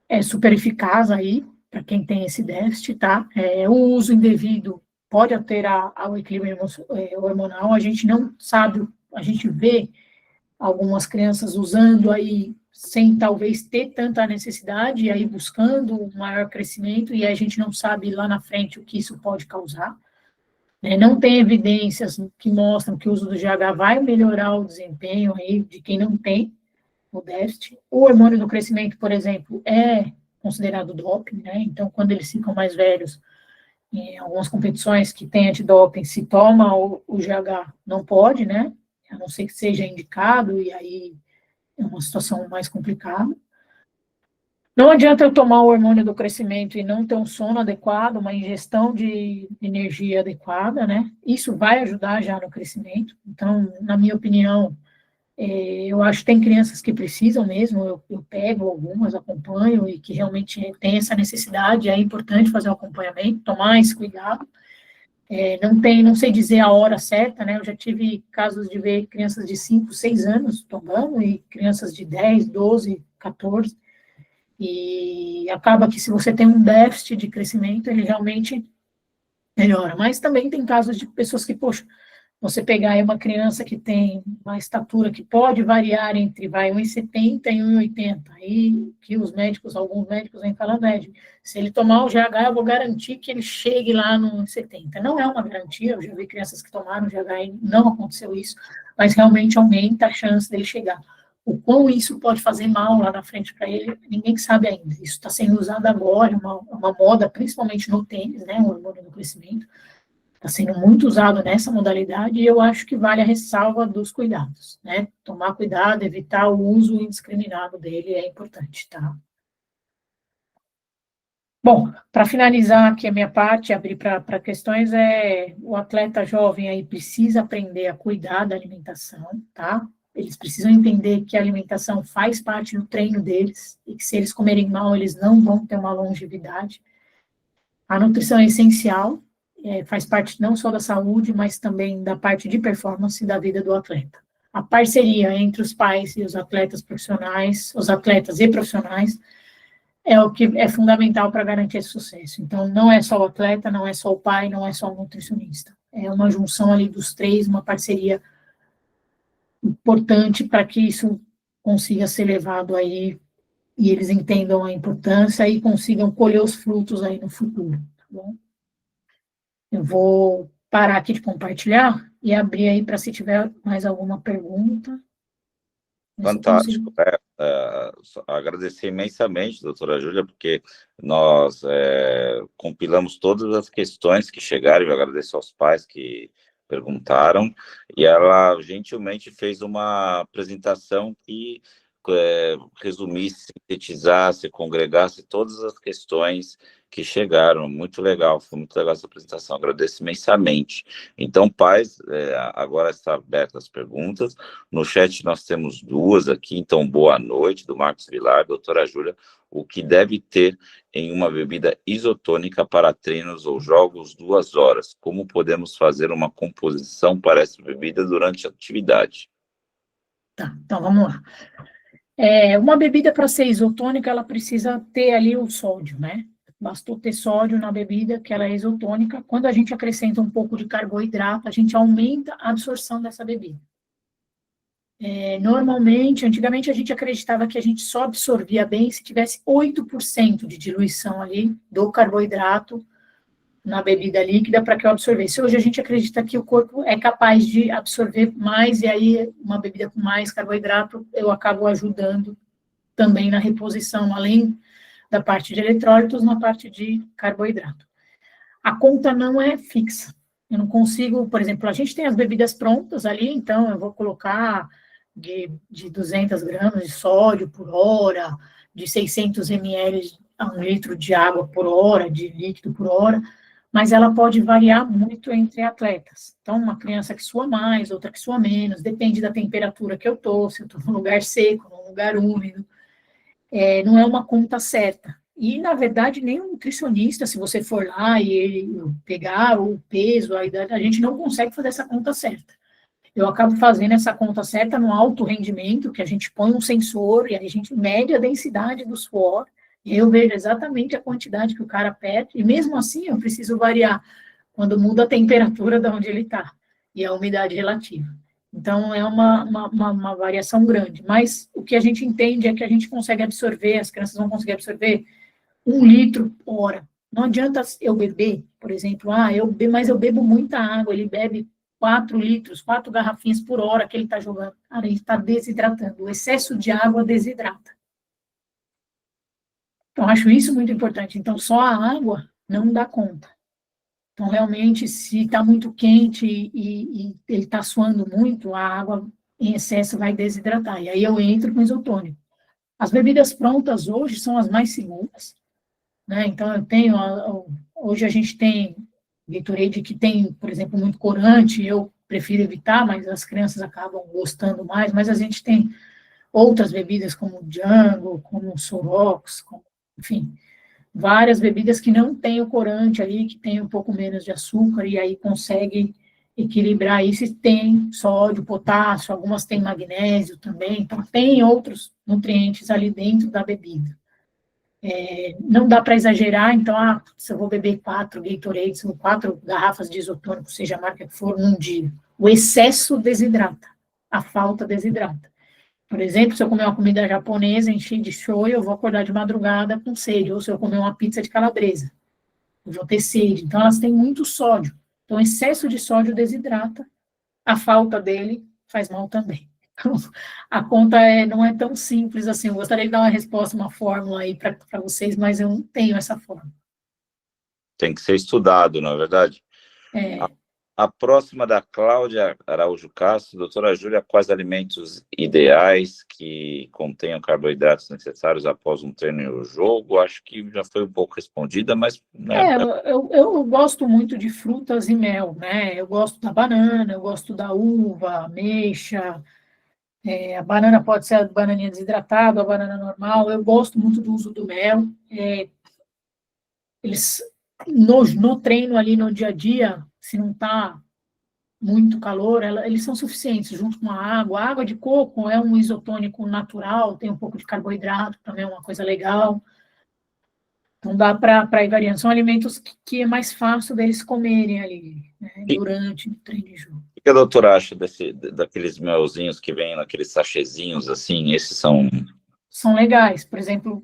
é super eficaz aí, para quem tem esse déficit, tá? O uso indevido pode alterar o equilíbrio hormonal, a gente não sabe, a gente vê algumas crianças usando aí, sem talvez ter tanta necessidade, e aí buscando um maior crescimento, e a gente não sabe lá na frente o que isso pode causar. né? Não tem evidências que mostram que o uso do GH vai melhorar o desempenho aí de quem não tem o déficit. O hormônio do crescimento, por exemplo, é considerado doping, né? Então, quando eles ficam mais velhos, em algumas competições que tem antidoping, se toma o GH, não pode, né? A não ser que seja indicado, e aí é uma situação mais complicada. Não adianta eu tomar o hormônio do crescimento e não ter um sono adequado, uma ingestão de energia adequada, né? Isso vai ajudar já no crescimento. Então, na minha opinião, eu acho que tem crianças que precisam mesmo, eu pego algumas, acompanho, e que realmente tem essa necessidade, é importante fazer o acompanhamento, tomar esse cuidado. Não sei dizer a hora certa, né? Eu já tive casos de ver crianças de 5, 6 anos tomando, e crianças de 10, 12, 14, e acaba que se você tem um déficit de crescimento, ele realmente melhora. Mas também tem casos de pessoas que, poxa, você pegar aí uma criança que tem uma estatura que pode variar entre, 1,70 e 1,80, aí que alguns médicos vêm falando, se ele tomar o GH, eu vou garantir que ele chegue lá no 1,70. Não é uma garantia, eu já vi crianças que tomaram GH e não aconteceu isso, mas realmente aumenta a chance dele chegar. O quão isso pode fazer mal lá na frente para ele, ninguém sabe ainda. Isso está sendo usado agora, uma moda, principalmente no tênis, né, o hormônio do crescimento, está sendo muito usado nessa modalidade, e eu acho que vale a ressalva dos cuidados, né? Tomar cuidado, evitar o uso indiscriminado dele é importante, tá? Bom, para finalizar aqui a minha parte, abrir para questões, o atleta jovem aí precisa aprender a cuidar da alimentação, tá? Eles precisam entender que a alimentação faz parte do treino deles, e que se eles comerem mal, eles não vão ter uma longevidade. A nutrição é essencial, faz parte não só da saúde, mas também da parte de performance da vida do atleta. A parceria entre os pais e os atletas profissionais, os atletas e profissionais, é o que é fundamental para garantir esse sucesso. Então, não é só o atleta, não é só o pai, não é só o nutricionista. É uma junção ali dos três, uma parceria importante para que isso consiga ser levado aí, e eles entendam a importância e consigam colher os frutos aí no futuro, tá bom? Eu vou parar aqui de compartilhar e abrir aí para se tiver mais alguma pergunta. Fantástico. Agradecer imensamente, doutora Júlia, porque nós compilamos todas as questões que chegaram. Eu agradeço aos pais que perguntaram, e ela gentilmente fez uma apresentação que resumisse, sintetizasse, congregasse todas as questões que chegaram. Muito legal, foi muito legal essa apresentação, agradeço imensamente. Então, pais, agora está aberta as perguntas. No chat nós temos duas aqui, então boa noite, do Marcos Vilar. Doutora Júlia, o que deve ter em uma bebida isotônica para treinos ou jogos 2 horas? Como podemos fazer uma composição para essa bebida durante a atividade? Tá, então vamos lá. Uma bebida para ser isotônica, ela precisa ter ali o sódio, né? Bastou ter sódio na bebida, que ela é isotônica. Quando a gente acrescenta um pouco de carboidrato, a gente aumenta a absorção dessa bebida. Normalmente, antigamente, a gente acreditava que a gente só absorvia bem se tivesse 8% de diluição ali do carboidrato na bebida líquida para que eu absorvesse. Hoje a gente acredita que o corpo é capaz de absorver mais, e aí uma bebida com mais carboidrato eu acabo ajudando também na reposição, além da parte de eletrólitos, na parte de carboidrato. A conta não é fixa. Eu não consigo, por exemplo, a gente tem as bebidas prontas ali, então eu vou colocar de 200 gramas de sódio por hora, de 600 ml a 1 litro de água por hora, de líquido por hora, mas ela pode variar muito entre atletas. Então, uma criança que sua mais, outra que sua menos, depende da temperatura que eu estou, se eu estou num lugar seco, num lugar úmido, não é uma conta certa. E, na verdade, nem um nutricionista, se você for lá e ele pegar o peso, a idade, a gente não consegue fazer essa conta certa. Eu acabo fazendo essa conta certa no alto rendimento, que a gente põe um sensor e a gente mede a densidade do suor, e eu vejo exatamente a quantidade que o cara perde, e mesmo assim eu preciso variar quando muda a temperatura de onde ele está, e a umidade relativa. Então, é uma variação grande, mas o que a gente entende é que a gente consegue absorver, as crianças vão conseguir absorver 1 litro hora, Não adianta eu beber, por exemplo, mas eu bebo muita água, ele bebe 4 litros, 4 garrafinhas por hora que ele está jogando. Cara, ele está desidratando. O excesso de água desidrata. Então, acho isso muito importante. Então, só a água não dá conta. Então, realmente, se está muito quente e ele está suando muito, a água em excesso vai desidratar. E aí eu entro com isotônico. As bebidas prontas hoje são as mais seguras, né? Então, hoje a gente tem Gatorade que tem, por exemplo, muito corante, eu prefiro evitar, mas as crianças acabam gostando mais, mas a gente tem outras bebidas como Django, como Sorox, enfim, várias bebidas que não tem o corante ali, que tem um pouco menos de açúcar, e aí consegue equilibrar isso, e tem sódio, potássio, algumas têm magnésio também, então tem outros nutrientes ali dentro da bebida. Não dá para exagerar, então, se eu vou beber 4 Gatorades, ou 4 garrafas de isotônico, seja a marca que for, num dia, o excesso desidrata, a falta desidrata. Por exemplo, se eu comer uma comida japonesa, enchi de shoyu, eu vou acordar de madrugada com sede, ou se eu comer uma pizza de calabresa, eu vou ter sede. Então, elas têm muito sódio. Então, excesso de sódio desidrata, a falta dele faz mal também. Então, a conta não é tão simples assim. Eu gostaria de dar uma resposta, uma fórmula aí para vocês, mas eu não tenho essa fórmula. Tem que ser estudado, não é verdade? É. A próxima da Cláudia Araújo Castro, doutora Júlia, quais alimentos ideais que contenham carboidratos necessários após um treino e o jogo? Acho que já foi um pouco respondida, mas... Né, eu gosto muito de frutas e mel, né? Eu gosto da banana, eu gosto da uva, ameixa, a banana pode ser a bananinha desidratada, a banana normal, eu gosto muito do uso do mel. Eles, no treino ali, no dia a dia, se não está muito calor, eles são suficientes, junto com a água. A água de coco é um isotônico natural, tem um pouco de carboidrato, também é uma coisa legal. Então, dá para ir variando. São alimentos que é mais fácil deles comerem ali, né, durante o treino de jogo. O que a doutora acha daqueles melzinhos que vêm naqueles sachêzinhos, assim? Esses são... São legais. Por exemplo,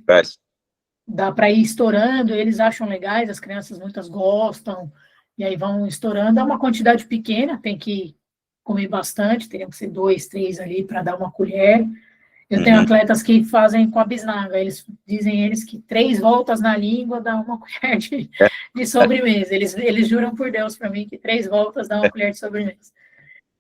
dá para ir estourando, eles acham legais, as crianças muitas gostam, e aí vão estourando. É uma quantidade pequena, tem que comer bastante, teriam que ser 2, 3 ali para dar uma colher. Eu tenho atletas que fazem com a bisnaga, dizem eles que 3 voltas na língua dá uma colher de sobremesa. Eles juram por Deus para mim que 3 voltas dá uma colher de sobremesa.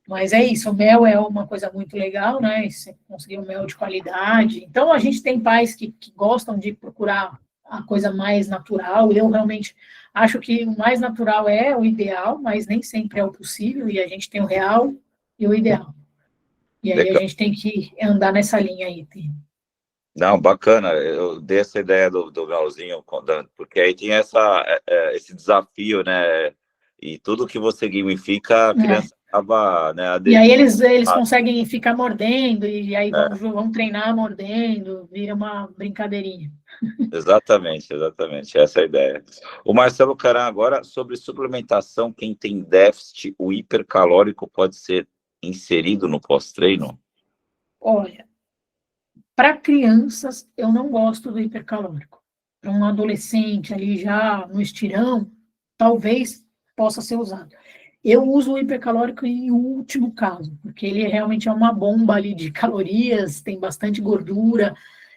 Mas é isso, o mel é uma coisa muito legal, né? Você conseguir um mel de qualidade. Então, a gente tem pais que gostam de procurar a coisa mais natural. Eu realmente acho que o mais natural é o ideal, mas nem sempre é o possível, e a gente tem o real e o ideal. E aí a gente tem que andar nessa linha aí. Não, bacana. Eu dei essa ideia do melzinho, porque aí tem esse desafio, né? E tudo que você gamifica, a criança acaba... Né, e aí eles conseguem ficar mordendo, e aí vão treinar mordendo, vira uma brincadeirinha. Exatamente, essa é a ideia. O Marcelo Caran, agora, sobre suplementação, quem tem déficit, o hipercalórico pode ser inserido no pós-treino? Olha, para crianças, eu não gosto do hipercalórico. Para um adolescente ali já no estirão, talvez possa ser usado. Eu uso o hipercalórico em último caso, porque ele realmente é uma bomba ali de calorias, tem bastante gordura,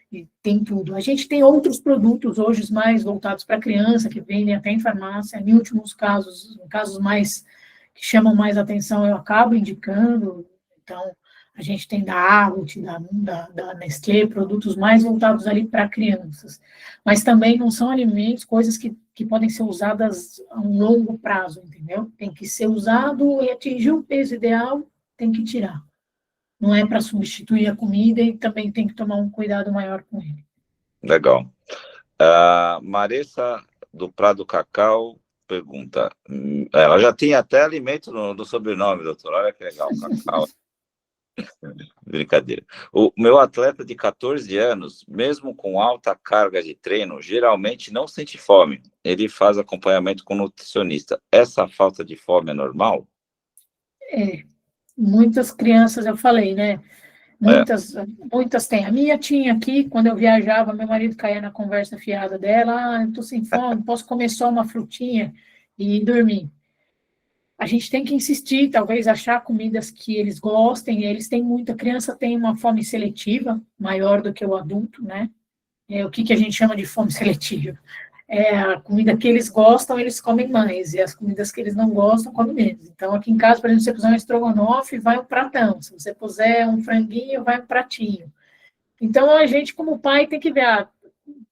e tem tudo. A gente tem outros produtos hoje mais voltados para criança, que vendem até em farmácia. Em últimos casos, em casos mais que chamam mais atenção, eu acabo indicando. Então, a gente tem da Agut, da Nestlé, produtos mais voltados ali para crianças. Mas também não são alimentos, coisas que podem ser usadas a um longo prazo, entendeu? Tem que ser usado e atingir o peso ideal, tem que tirar. Não é para substituir a comida, e também tem que tomar um cuidado maior com ele. Legal. Maressa do Prado Cacau pergunta, ela já tem até alimento no sobrenome, doutor, olha que legal, Cacau. Brincadeira. O meu atleta de 14 anos, mesmo com alta carga de treino, geralmente não sente fome. Ele faz acompanhamento com nutricionista. Essa falta de fome é normal? Muitas crianças, eu falei, né? Muitas têm. A minha tinha aqui, quando eu viajava, meu marido caía na conversa fiada dela, eu tô sem fome, posso comer só uma frutinha e dormir. A gente tem que insistir, talvez achar comidas que eles gostem, eles têm muita, criança tem uma fome seletiva, maior do que o adulto, né? O que a gente chama de fome seletiva? A comida que eles gostam, eles comem mais, e as comidas que eles não gostam, comem menos. Então, aqui em casa, por exemplo, se você puser um estrogonofe, vai um pratão. Se você puser um franguinho, vai um pratinho. Então, a gente, como pai, tem que ver,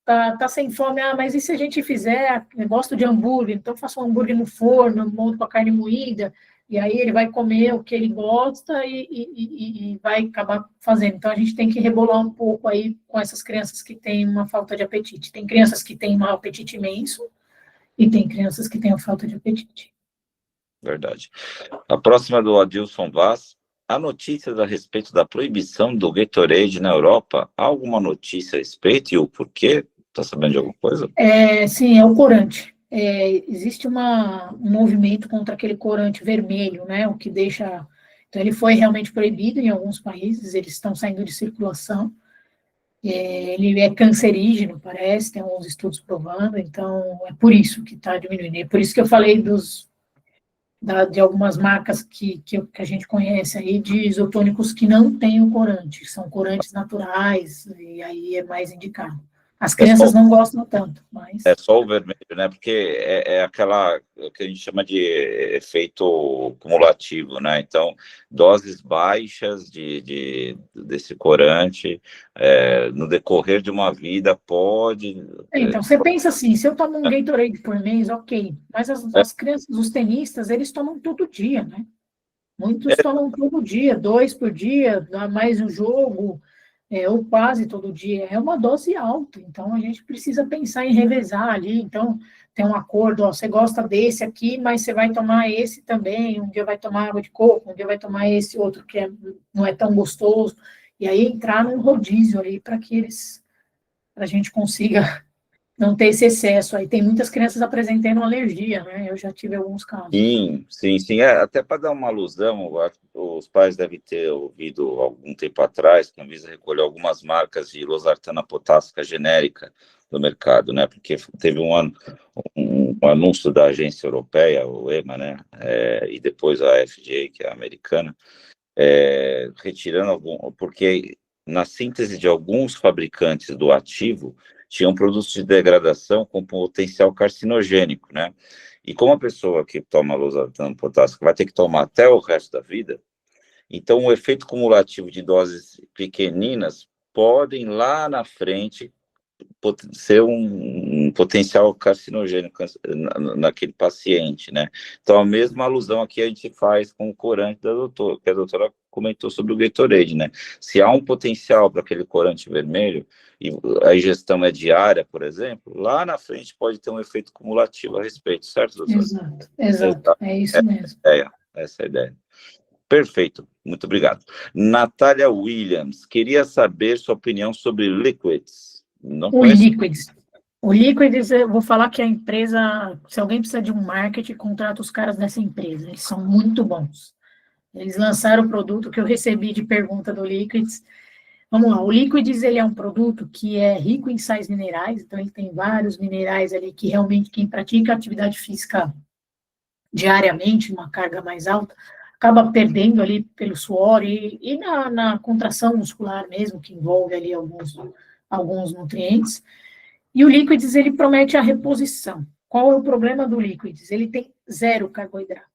tá sem fome, mas e se a gente fizer, eu gosto de hambúrguer, então faço um hambúrguer no forno, monto com a carne moída, e aí ele vai comer o que ele gosta e vai acabar fazendo. Então, a gente tem que rebolar um pouco aí com essas crianças que têm uma falta de apetite. Tem crianças que têm um apetite imenso e tem crianças que têm uma falta de apetite. Verdade. A próxima é do Adilson Vaz. Há notícias a respeito da proibição do Gatorade na Europa? Há alguma notícia a respeito e o porquê? Está sabendo de alguma coisa? Sim, é o corante. Existe um movimento contra aquele corante vermelho, né? O que deixa. Então, ele foi realmente proibido em alguns países, eles estão saindo de circulação. Ele é cancerígeno, parece, tem alguns estudos provando, então é por isso que está diminuindo. É por isso que eu falei de algumas marcas que a gente conhece aí, de isotônicos que não têm o corante, são corantes naturais, e aí é mais indicado. As crianças não gostam tanto, mas... É só o vermelho, né? Porque é aquela que a gente chama de efeito cumulativo, né? Então, doses baixas desse corante, no decorrer de uma vida, pode... Então, você pensa assim, se eu tomo um Gatorade por mês, ok, mas as crianças, os tenistas, eles tomam todo dia, né? Muitos tomam todo dia, 2 por dia, dá mais um jogo... ou quase todo dia, é uma dose alta, então a gente precisa pensar em revezar ali, então tem um acordo, você gosta desse aqui, mas você vai tomar esse também, um dia vai tomar água de coco, um dia vai tomar esse outro que não é tão gostoso, e aí entrar num rodízio aí para que a gente consiga não ter esse excesso, aí tem muitas crianças apresentando alergia, né, eu já tive alguns casos. Sim, até para dar uma alusão, os pais devem ter ouvido algum tempo atrás que a Anvisa recolheu algumas marcas de losartana potássica genérica do mercado, né, porque teve um anúncio da agência europeia, o EMA, né, e depois a FDA, que é a americana, retirando porque na síntese de alguns fabricantes do ativo, tinham produtos de degradação com potencial carcinogênico, né? E como a pessoa que toma losartana potássica vai ter que tomar até o resto da vida, então o efeito cumulativo de doses pequeninas podem lá na frente ser um potencial carcinogênico naquele paciente, né? Então, a mesma alusão aqui a gente faz com o corante da doutora, que a doutora comentou sobre o Gatorade, né? Se há um potencial para aquele corante vermelho, e a ingestão é diária, por exemplo, lá na frente pode ter um efeito cumulativo a respeito, certo, doutora? Exato, é isso mesmo. Essa é a ideia. Perfeito, muito obrigado. Natália Williams, queria saber sua opinião sobre liquids. O Liquids, eu vou falar que a empresa, se alguém precisa de um marketing, contrata os caras dessa empresa, eles são muito bons. Eles lançaram o produto que eu recebi de pergunta do Liquids. Vamos lá, o Liquids, ele é um produto que é rico em sais minerais, então ele tem vários minerais ali que realmente quem pratica atividade física diariamente, uma carga mais alta, acaba perdendo ali pelo suor e na contração muscular mesmo, que envolve ali alguns nutrientes. E o Liquids, ele promete a reposição. Qual é o problema do Liquids? Ele tem 0 carboidrato.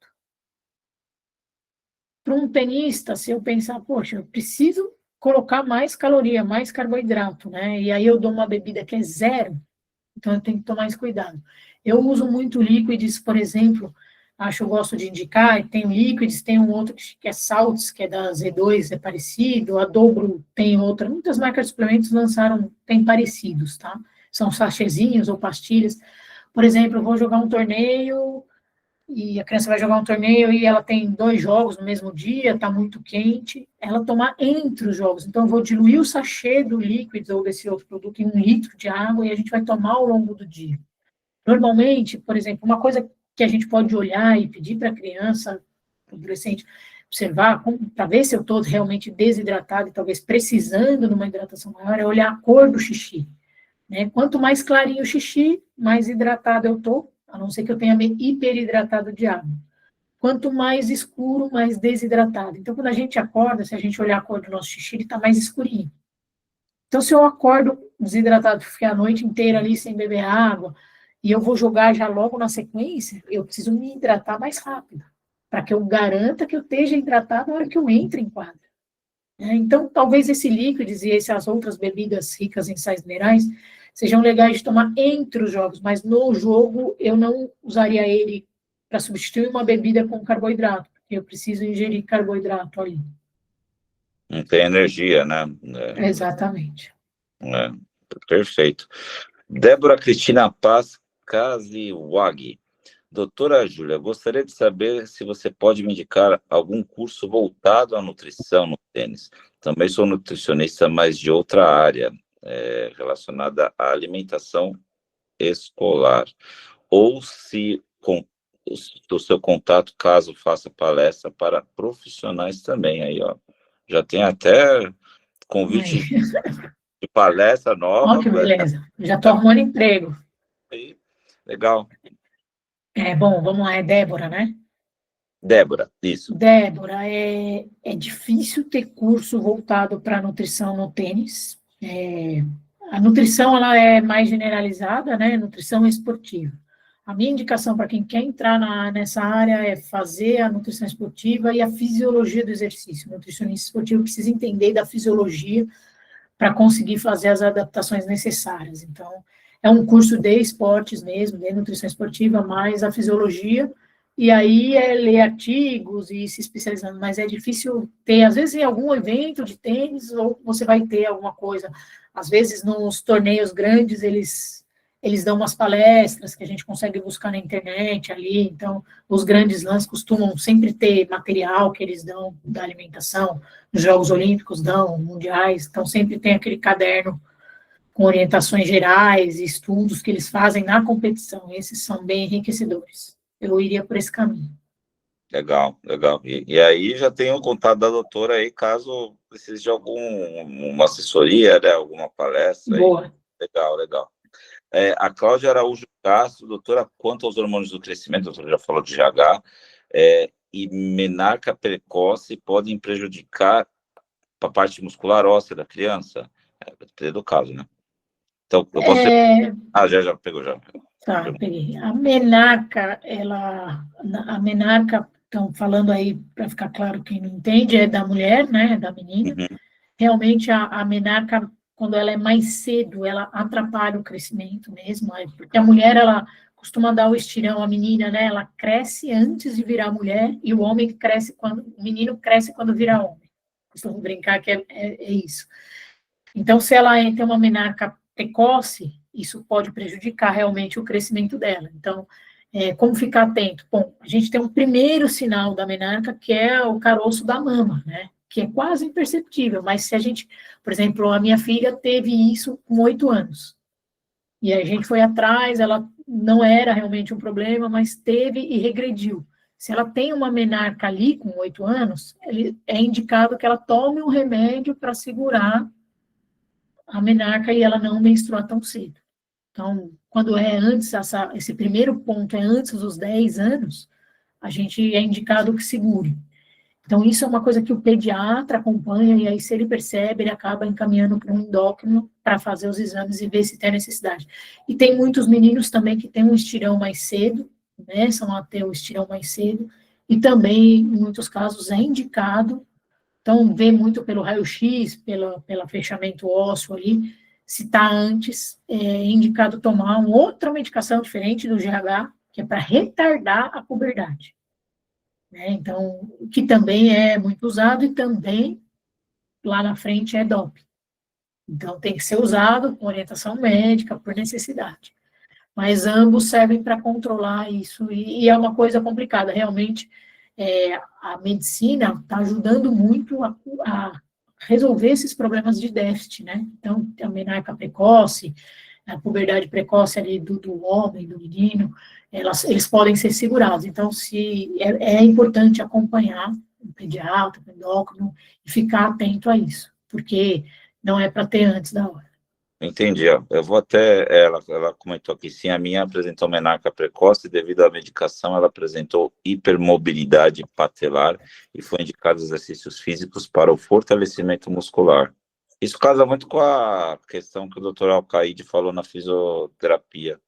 Para um tenista, se eu pensar, poxa, eu preciso colocar mais caloria, mais carboidrato, né? E aí eu dou uma bebida que é 0, então eu tenho que tomar mais cuidado. Eu uso muito Liquids, por exemplo, eu gosto de indicar, tem o Liquids, tem um outro que é Salts, que é da Z2, é parecido, a Dobro tem outra, muitas marcas de suplementos tem parecidos, tá? São sachêzinhos ou pastilhas. Por exemplo, eu vou jogar um torneio, e a criança vai jogar um torneio e ela tem 2 jogos no mesmo dia, está muito quente, ela tomar entre os jogos. Então, eu vou diluir o sachê do Liquids ou desse outro produto em 1 litro de água e a gente vai tomar ao longo do dia. Normalmente, por exemplo, uma coisa que a gente pode olhar e pedir para a criança, adolescente, observar, para ver se eu estou realmente desidratado e talvez precisando de uma hidratação maior, é olhar a cor do xixi, né? Quanto mais clarinho o xixi, mais hidratado eu estou, a não ser que eu tenha me hiperidratado de água. Quanto mais escuro, mais desidratado. Então, quando a gente acorda, se a gente olhar a cor do nosso xixi, ele está mais escurinho. Então, se eu acordo desidratado, fiquei a noite inteira ali sem beber água, e eu vou jogar já logo na sequência, eu preciso me hidratar mais rápido, para que eu garanta que eu esteja hidratado na hora que eu entre em quadra. Então, talvez esse líquidos e essas outras bebidas ricas em sais minerais sejam legais de tomar entre os jogos, mas no jogo eu não usaria ele para substituir uma bebida com carboidrato, porque eu preciso ingerir carboidrato ali. Não tem energia, né? Exatamente. Perfeito. Débora Cristina Paz Kaziwagi. Doutora Júlia, gostaria de saber se você pode me indicar algum curso voltado à nutrição no tênis. Também sou nutricionista, mas de outra área, relacionada à alimentação escolar. Ou se com o seu contato, caso faça palestra para profissionais também. Aí, ó, já tem até convite de palestra nova. Ó, que beleza. Já estou arrumando emprego. Aí, legal. Bom, vamos lá, é Débora, né? Débora, isso. Débora, é difícil ter curso voltado para nutrição no tênis. A nutrição, ela é mais generalizada, né? Nutrição esportiva. A minha indicação para quem quer entrar nessa área é fazer a nutrição esportiva e a fisiologia do exercício. O nutricionista esportivo precisa entender da fisiologia para conseguir fazer as adaptações necessárias. Então, é um curso de esportes mesmo, de nutrição esportiva, mais a fisiologia, e aí é ler artigos e se especializando, mas é difícil ter, às vezes em algum evento de tênis, ou você vai ter alguma coisa, às vezes nos torneios grandes, eles dão umas palestras que a gente consegue buscar na internet ali, então os grandes lãs costumam sempre ter material que eles dão da alimentação, nos Jogos Olímpicos dão, mundiais, então sempre tem aquele caderno com orientações gerais e estudos que eles fazem na competição, esses são bem enriquecedores. Eu iria por esse caminho. Legal, legal. E aí já tem o contato da doutora aí, caso precise de alguma assessoria, né, alguma palestra. Boa. Aí. Legal, legal. A Cláudia Araújo Castro, doutora, quanto aos hormônios do crescimento, a doutora já falou de GH, e menarca precoce podem prejudicar a parte muscular óssea da criança? Depende do caso, né? Então, eu posso... já pegou, já. Tá, peguei. A menarca, estão falando aí, para ficar claro quem não entende, é da mulher, né, da menina. Uhum. Realmente, a menarca, quando ela é mais cedo, ela atrapalha o crescimento mesmo, porque a mulher, ela costuma dar o estirão, a menina, né, ela cresce antes de virar mulher, e o menino cresce quando vira homem. Costumo brincar que é isso. Então, se ela tem uma menarca precoce, isso pode prejudicar realmente o crescimento dela. Então, como ficar atento? Bom, a gente tem um primeiro sinal da menarca, que é o caroço da mama, né? Que é quase imperceptível, mas se a gente, por exemplo, a minha filha teve isso com 8 anos, e a gente foi atrás, ela não era realmente um problema, mas teve e regrediu. Se ela tem uma menarca ali com 8 anos, é indicado que ela tome um remédio para segurar a menarca e ela não menstruar tão cedo. Então, quando é antes, esse primeiro ponto é antes dos 10 anos, a gente é indicado que segure. Então, isso é uma coisa que o pediatra acompanha, e aí, se ele percebe, ele acaba encaminhando para um endócrino para fazer os exames e ver se tem necessidade. E tem muitos meninos também que têm um estirão mais cedo, né, são a ter o estirão mais cedo, e também, em muitos casos, é indicado. Então, vê muito pelo raio-x, pelo fechamento ósseo ali, se está antes, é indicado tomar uma outra medicação diferente do GH, que é para retardar a puberdade. Então, que também é muito usado e também, lá na frente, é doping. Então, tem que ser usado com orientação médica, por necessidade. Mas ambos servem para controlar isso, e é uma coisa complicada, realmente. A medicina está ajudando muito a resolver esses problemas de déficit, né? Então, a menarca precoce, a puberdade precoce ali do homem, do menino, eles podem ser segurados. Então, é importante acompanhar, um pediatra, um endócrino, e ficar atento a isso, porque não é para ter antes da hora. Entendi. Eu vou até. Ela comentou aqui, sim, a minha apresentou menarca precoce, devido à medicação, ela apresentou hipermobilidade patelar e foi indicado exercícios físicos para o fortalecimento muscular. Isso casa muito com a questão que o doutor Alcaide falou na fisioterapia,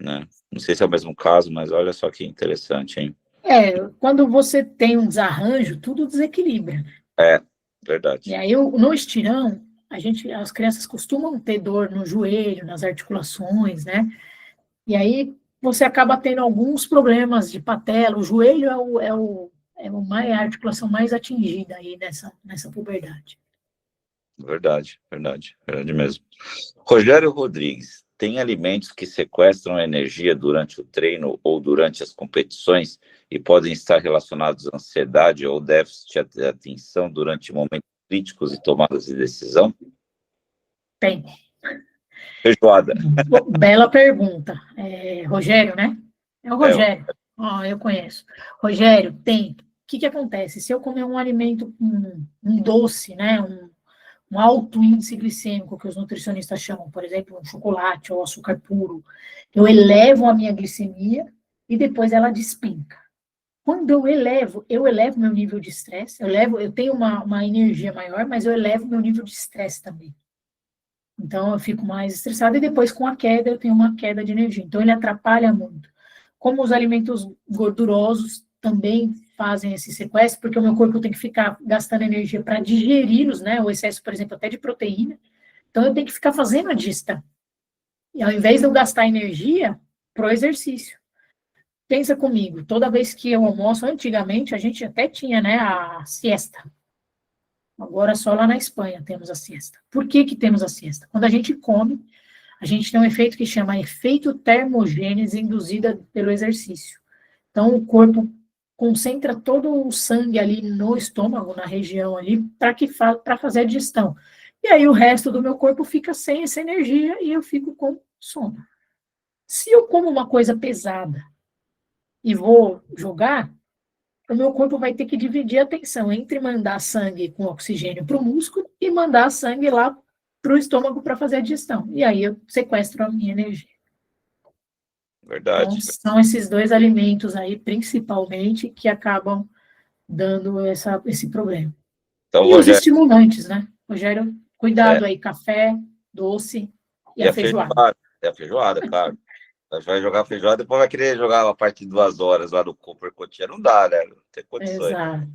né? Não sei se é o mesmo caso, mas olha só que interessante, hein? Quando você tem um desarranjo, tudo desequilibra. Verdade. E aí, no estirão, as crianças costumam ter dor no joelho, nas articulações, né? E aí você acaba tendo alguns problemas de patela. O joelho é a articulação mais atingida aí nessa puberdade. Verdade mesmo. Rogério Rodrigues, tem alimentos que sequestram energia durante o treino ou durante as competições e podem estar relacionados à ansiedade ou déficit de atenção durante momentos críticos e tomadas de decisão? Tem. Feijoada. Bela pergunta. Rogério, né? É o Rogério. Eu conheço. Rogério, tem. O que acontece? Se eu comer um alimento, um doce, né? Um alto índice glicêmico, que os nutricionistas chamam, por exemplo, um chocolate ou açúcar puro, eu elevo a minha glicemia e depois ela despenca. Quando eu elevo meu nível de estresse, eu tenho uma energia maior, mas eu elevo meu nível de estresse também. Então, eu fico mais estressada e depois, com a queda, eu tenho uma queda de energia. Então, ele atrapalha muito. Como os alimentos gordurosos também fazem esse sequestro, porque o meu corpo tem que ficar gastando energia para digeri-los, né? O excesso, por exemplo, até de proteína. Então, eu tenho que ficar fazendo a digestão. E ao invés de eu gastar energia, pro exercício. Pensa comigo, toda vez que eu almoço, antigamente, a gente até tinha, né, a siesta. Agora, só lá na Espanha temos a siesta. Por que temos a siesta? Quando a gente come, a gente tem um efeito que chama efeito termogênese induzida pelo exercício. Então, o corpo concentra todo o sangue ali no estômago, na região ali, para fazer a digestão. E aí o resto do meu corpo fica sem essa energia e eu fico com sono. Se eu como uma coisa pesada e vou jogar, o meu corpo vai ter que dividir a atenção entre mandar sangue com oxigênio para o músculo e mandar sangue lá para o estômago para fazer a digestão. E aí eu sequestro a minha energia. Verdade. Então, são esses dois alimentos aí, principalmente, que acabam dando esse problema. Então, e os estimulantes, né? Rogério, cuidado aí, café, doce e a feijoada. E a feijoada, claro. Vai jogar feijoada, depois vai querer jogar a partir de 2 horas lá no Cooper Cotia. Não dá, né? Não tem condições. Exato.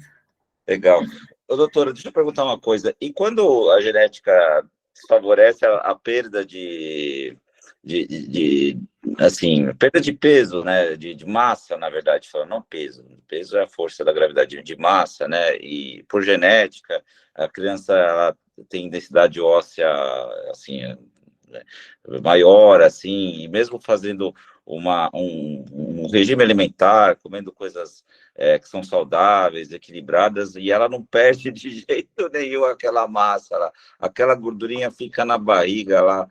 Legal. Ô, doutora, deixa eu perguntar uma coisa. E quando a genética favorece a perda assim, perda de peso, né? De massa, na verdade, falando, não peso. Peso é a força da gravidade de massa, né? E por genética, a criança ela tem densidade óssea, assim, maior, assim, e mesmo fazendo um regime alimentar, comendo coisas que são saudáveis, equilibradas, e ela não perde de jeito nenhum aquela massa lá, aquela gordurinha fica na barriga lá.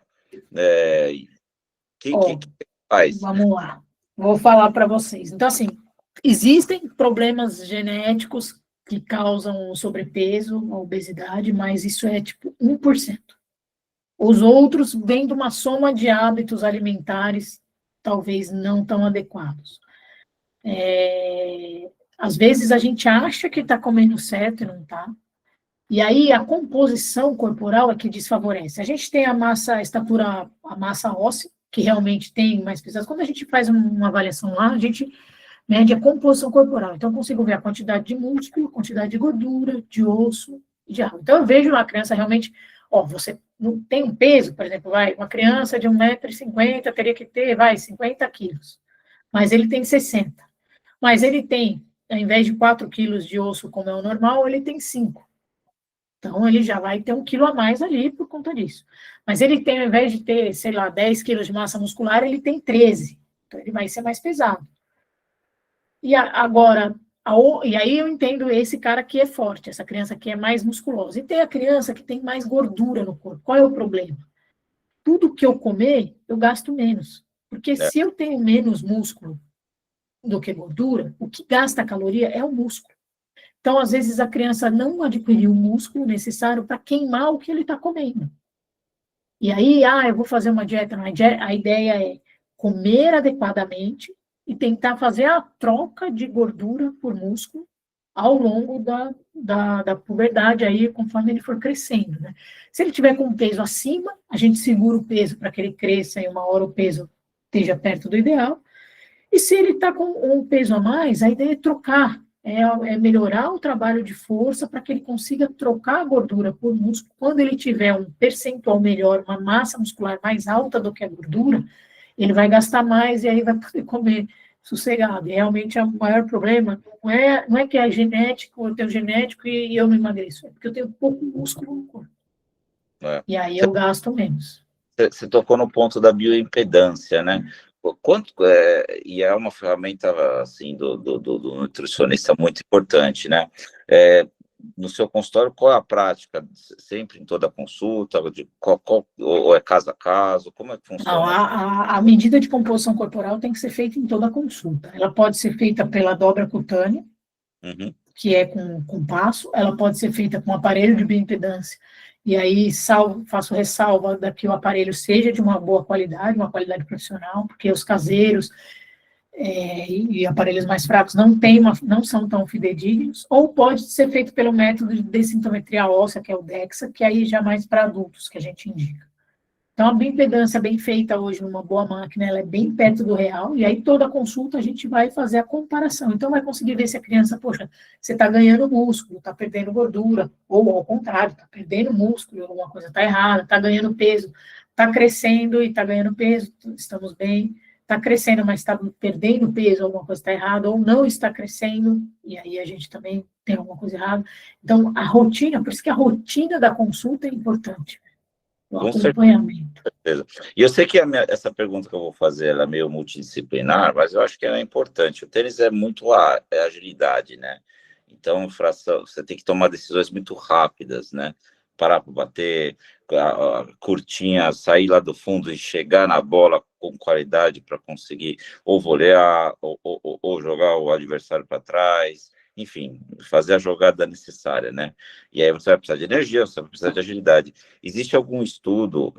Que faz? Vamos lá, vou falar para vocês. Então, assim, existem problemas genéticos que causam sobrepeso, a obesidade, mas isso é tipo 1%. Os outros vêm de uma soma de hábitos alimentares talvez não tão adequados. Às vezes a gente acha que está comendo certo e não está. E aí a composição corporal é que desfavorece. A gente tem a estatura, a massa óssea, que realmente tem mais pesado. Quando a gente faz uma avaliação lá, a gente mede a composição corporal. Então eu consigo ver a quantidade de músculo, quantidade de gordura, de osso e de água. Então eu vejo a criança realmente, você não tem um peso, por exemplo, uma criança de 1,50 m teria que ter, 50 quilos, mas ele tem 60. Mas ele tem, ao invés de 4 quilos de osso, como é o normal, ele tem 5. Então, ele já vai ter 1 quilo a mais ali por conta disso. Mas ele tem, ao invés de ter, 10 quilos de massa muscular, ele tem 13. Então, ele vai ser mais pesado. E agora, e aí eu entendo esse cara que é forte, essa criança que é mais musculosa. E tem a criança que tem mais gordura no corpo. Qual é o problema? Tudo que eu comer, eu gasto menos. Porque se eu tenho menos músculo do que gordura, o que gasta caloria é o músculo. Então, às vezes, a criança não adquiriu o músculo necessário para queimar o que ele está comendo. E aí, eu vou fazer uma dieta. Não, a ideia é comer adequadamente e tentar fazer a troca de gordura por músculo ao longo da puberdade, aí, conforme ele for crescendo, né? Se ele tiver com um peso acima, a gente segura o peso para que ele cresça e uma hora o peso esteja perto do ideal. E se ele está com um peso a mais, a ideia é trocar, é melhorar o trabalho de força para que ele consiga trocar a gordura por músculo. Quando ele tiver um percentual melhor, uma massa muscular mais alta do que a gordura, ele vai gastar mais e aí vai poder comer sossegado. E realmente o maior problema não é que é genético, eu tenho genético e eu não emagreço, é porque eu tenho pouco músculo no corpo. E aí eu gasto menos. Você tocou no ponto da bioimpedância, né? Quanto, e é uma ferramenta, assim, do nutricionista muito importante, né? No seu consultório, qual é a prática? Sempre em toda consulta? Ou é caso a caso? Como é que funciona? Não, a medida de composição corporal tem que ser feita em toda consulta. Ela pode ser feita pela dobra cutânea, que é com passo, ela pode ser feita com aparelho de bioimpedância, e aí faço ressalva da que o aparelho seja de uma boa qualidade, uma qualidade profissional, porque os caseiros e aparelhos mais fracos não são tão fidedignos, ou pode ser feito pelo método de densitometria óssea, que é o DEXA, que aí já mais para adultos que a gente indica. Então, a bioimpedância bem feita hoje numa boa máquina, ela é bem perto do real, e aí toda consulta a gente vai fazer a comparação. Então, vai conseguir ver se a criança, poxa, você está ganhando músculo, está perdendo gordura, ou ao contrário, está perdendo músculo, alguma coisa está errada, está ganhando peso, está crescendo e está ganhando peso, estamos bem, está crescendo, mas está perdendo peso, alguma coisa está errada, ou não está crescendo, e aí a gente também tem alguma coisa errada. Então, a rotina, por isso que a rotina da consulta é importante. O acompanhamento. E eu sei que essa pergunta que eu vou fazer ela é meio multidisciplinar, mas eu acho que ela é importante. O tênis é muito agilidade, né? Então, você tem que tomar decisões muito rápidas, né? Parar para bater, a curtinha, sair lá do fundo e chegar na bola com qualidade para conseguir ou volear, ou jogar o adversário para trás. Enfim, fazer a jogada necessária, né? E aí você vai precisar de energia, você vai precisar de agilidade. Existe algum estudo,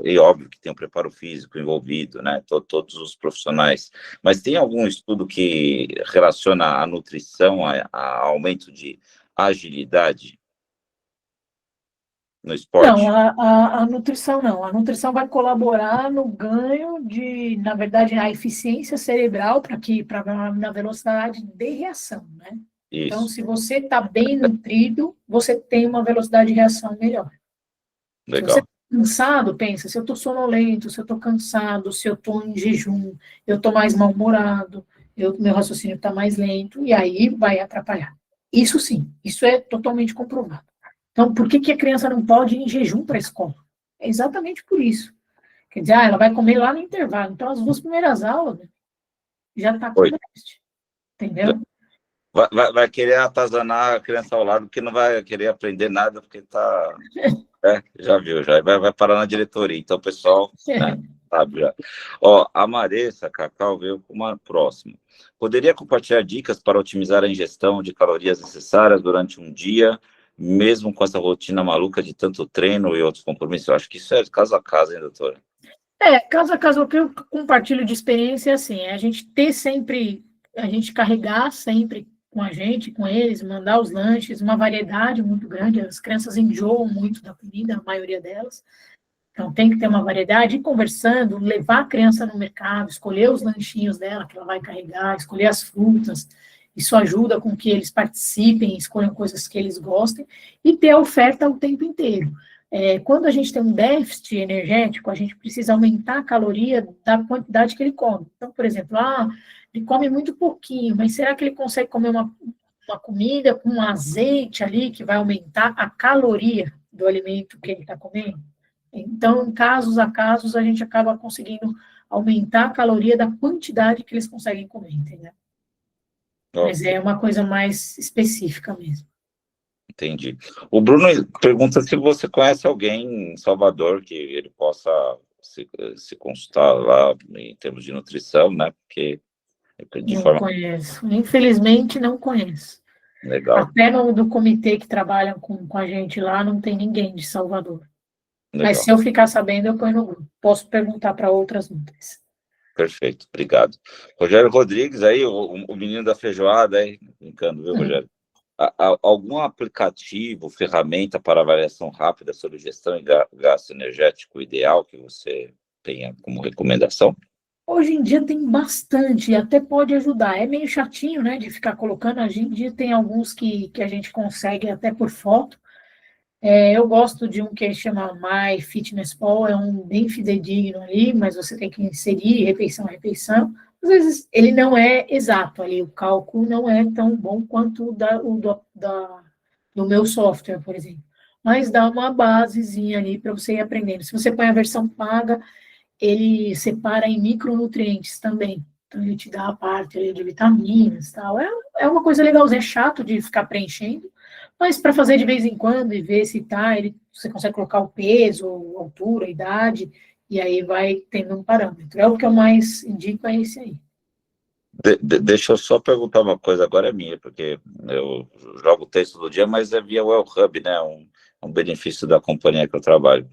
e óbvio que tem o preparo físico envolvido, né? Todos os profissionais, mas tem algum estudo que relaciona a nutrição a aumento de agilidade no esporte? Não, a nutrição não. A nutrição vai colaborar no ganho na verdade, a eficiência cerebral na velocidade de reação, né? Isso. Então, se você está bem nutrido, você tem uma velocidade de reação melhor. Legal. Se você está cansado, pensa, se eu estou sonolento, se eu estou cansado, se eu estou em jejum, eu estou mais mal-humorado, meu raciocínio está mais lento, e aí vai atrapalhar. Isso sim, isso é totalmente comprovado. Então, por que a criança não pode ir em jejum para a escola? É exatamente por isso. Quer dizer, ela vai comer lá no intervalo. Então, as 2 primeiras aulas, já está com déficit. Entendeu? Vai querer atazanar a criança ao lado, porque não vai querer aprender nada, porque está... já viu, vai parar na diretoria. Então, o pessoal sabe já. A Maressa Cacau veio com uma próxima. Poderia compartilhar dicas para otimizar a ingestão de calorias necessárias durante um dia, mesmo com essa rotina maluca de tanto treino e outros compromissos? Eu acho que isso é caso a caso, hein, doutora? Caso a caso, o que eu compartilho de experiência, assim, é a gente carregar sempre com a gente, com eles, mandar os lanches, uma variedade muito grande. As crianças enjoam muito da comida, a maioria delas. Então, tem que ter uma variedade, ir conversando, levar a criança no mercado, escolher os lanchinhos dela que ela vai carregar, escolher as frutas. Isso ajuda com que eles participem, escolham coisas que eles gostem, e ter a oferta o tempo inteiro. Quando a gente tem um déficit energético, a gente precisa aumentar a caloria da quantidade que ele come. Então, por exemplo, ele come muito pouquinho, mas será que ele consegue comer uma comida com um azeite ali que vai aumentar a caloria do alimento que ele está comendo? Então, casos a casos, a gente acaba conseguindo aumentar a caloria da quantidade que eles conseguem comer, entendeu? Mas é uma coisa mais específica mesmo. Entendi. O Bruno pergunta se você conhece alguém em Salvador que ele possa se consultar lá em termos de nutrição, né? Porque Não conheço. Infelizmente, não conheço. Legal, Até do comitê que trabalham com a gente lá, não tem ninguém de Salvador. Mas legal. se eu ficar sabendo, eu ponho no grupo. Posso perguntar para outras nutris. Perfeito, obrigado. Rogério Rodrigues, aí, o menino da feijoada, aí, brincando, viu, Rogério? Algum aplicativo, ferramenta para avaliação rápida sobre gestão e gasto energético ideal que você tenha como recomendação? Hoje em dia tem bastante, e até pode ajudar. É meio chatinho, né, de ficar colocando. Hoje em dia tem alguns que a gente consegue até por foto. Eu gosto de um que chama MyFitnessPal, é um bem fidedigno ali, mas você tem que inserir refeição a refeição. Às vezes ele não é exato ali, o cálculo não é tão bom quanto do meu software, por exemplo. Mas dá uma basezinha ali para você ir aprendendo. Se você põe a versão paga, ele separa em micronutrientes também. Então, ele te dá a parte ali de vitaminas e tal. É uma coisa legalzinha, é chato de ficar preenchendo, mas para fazer de vez em quando e ver se tá, você consegue colocar o peso, a altura, a idade, e aí vai tendo um parâmetro. É o que eu mais indico, é esse aí. Deixa eu só perguntar uma coisa, agora é minha, porque eu jogo texto do dia, mas é via Well Hub, né? Um benefício da companhia que eu trabalho.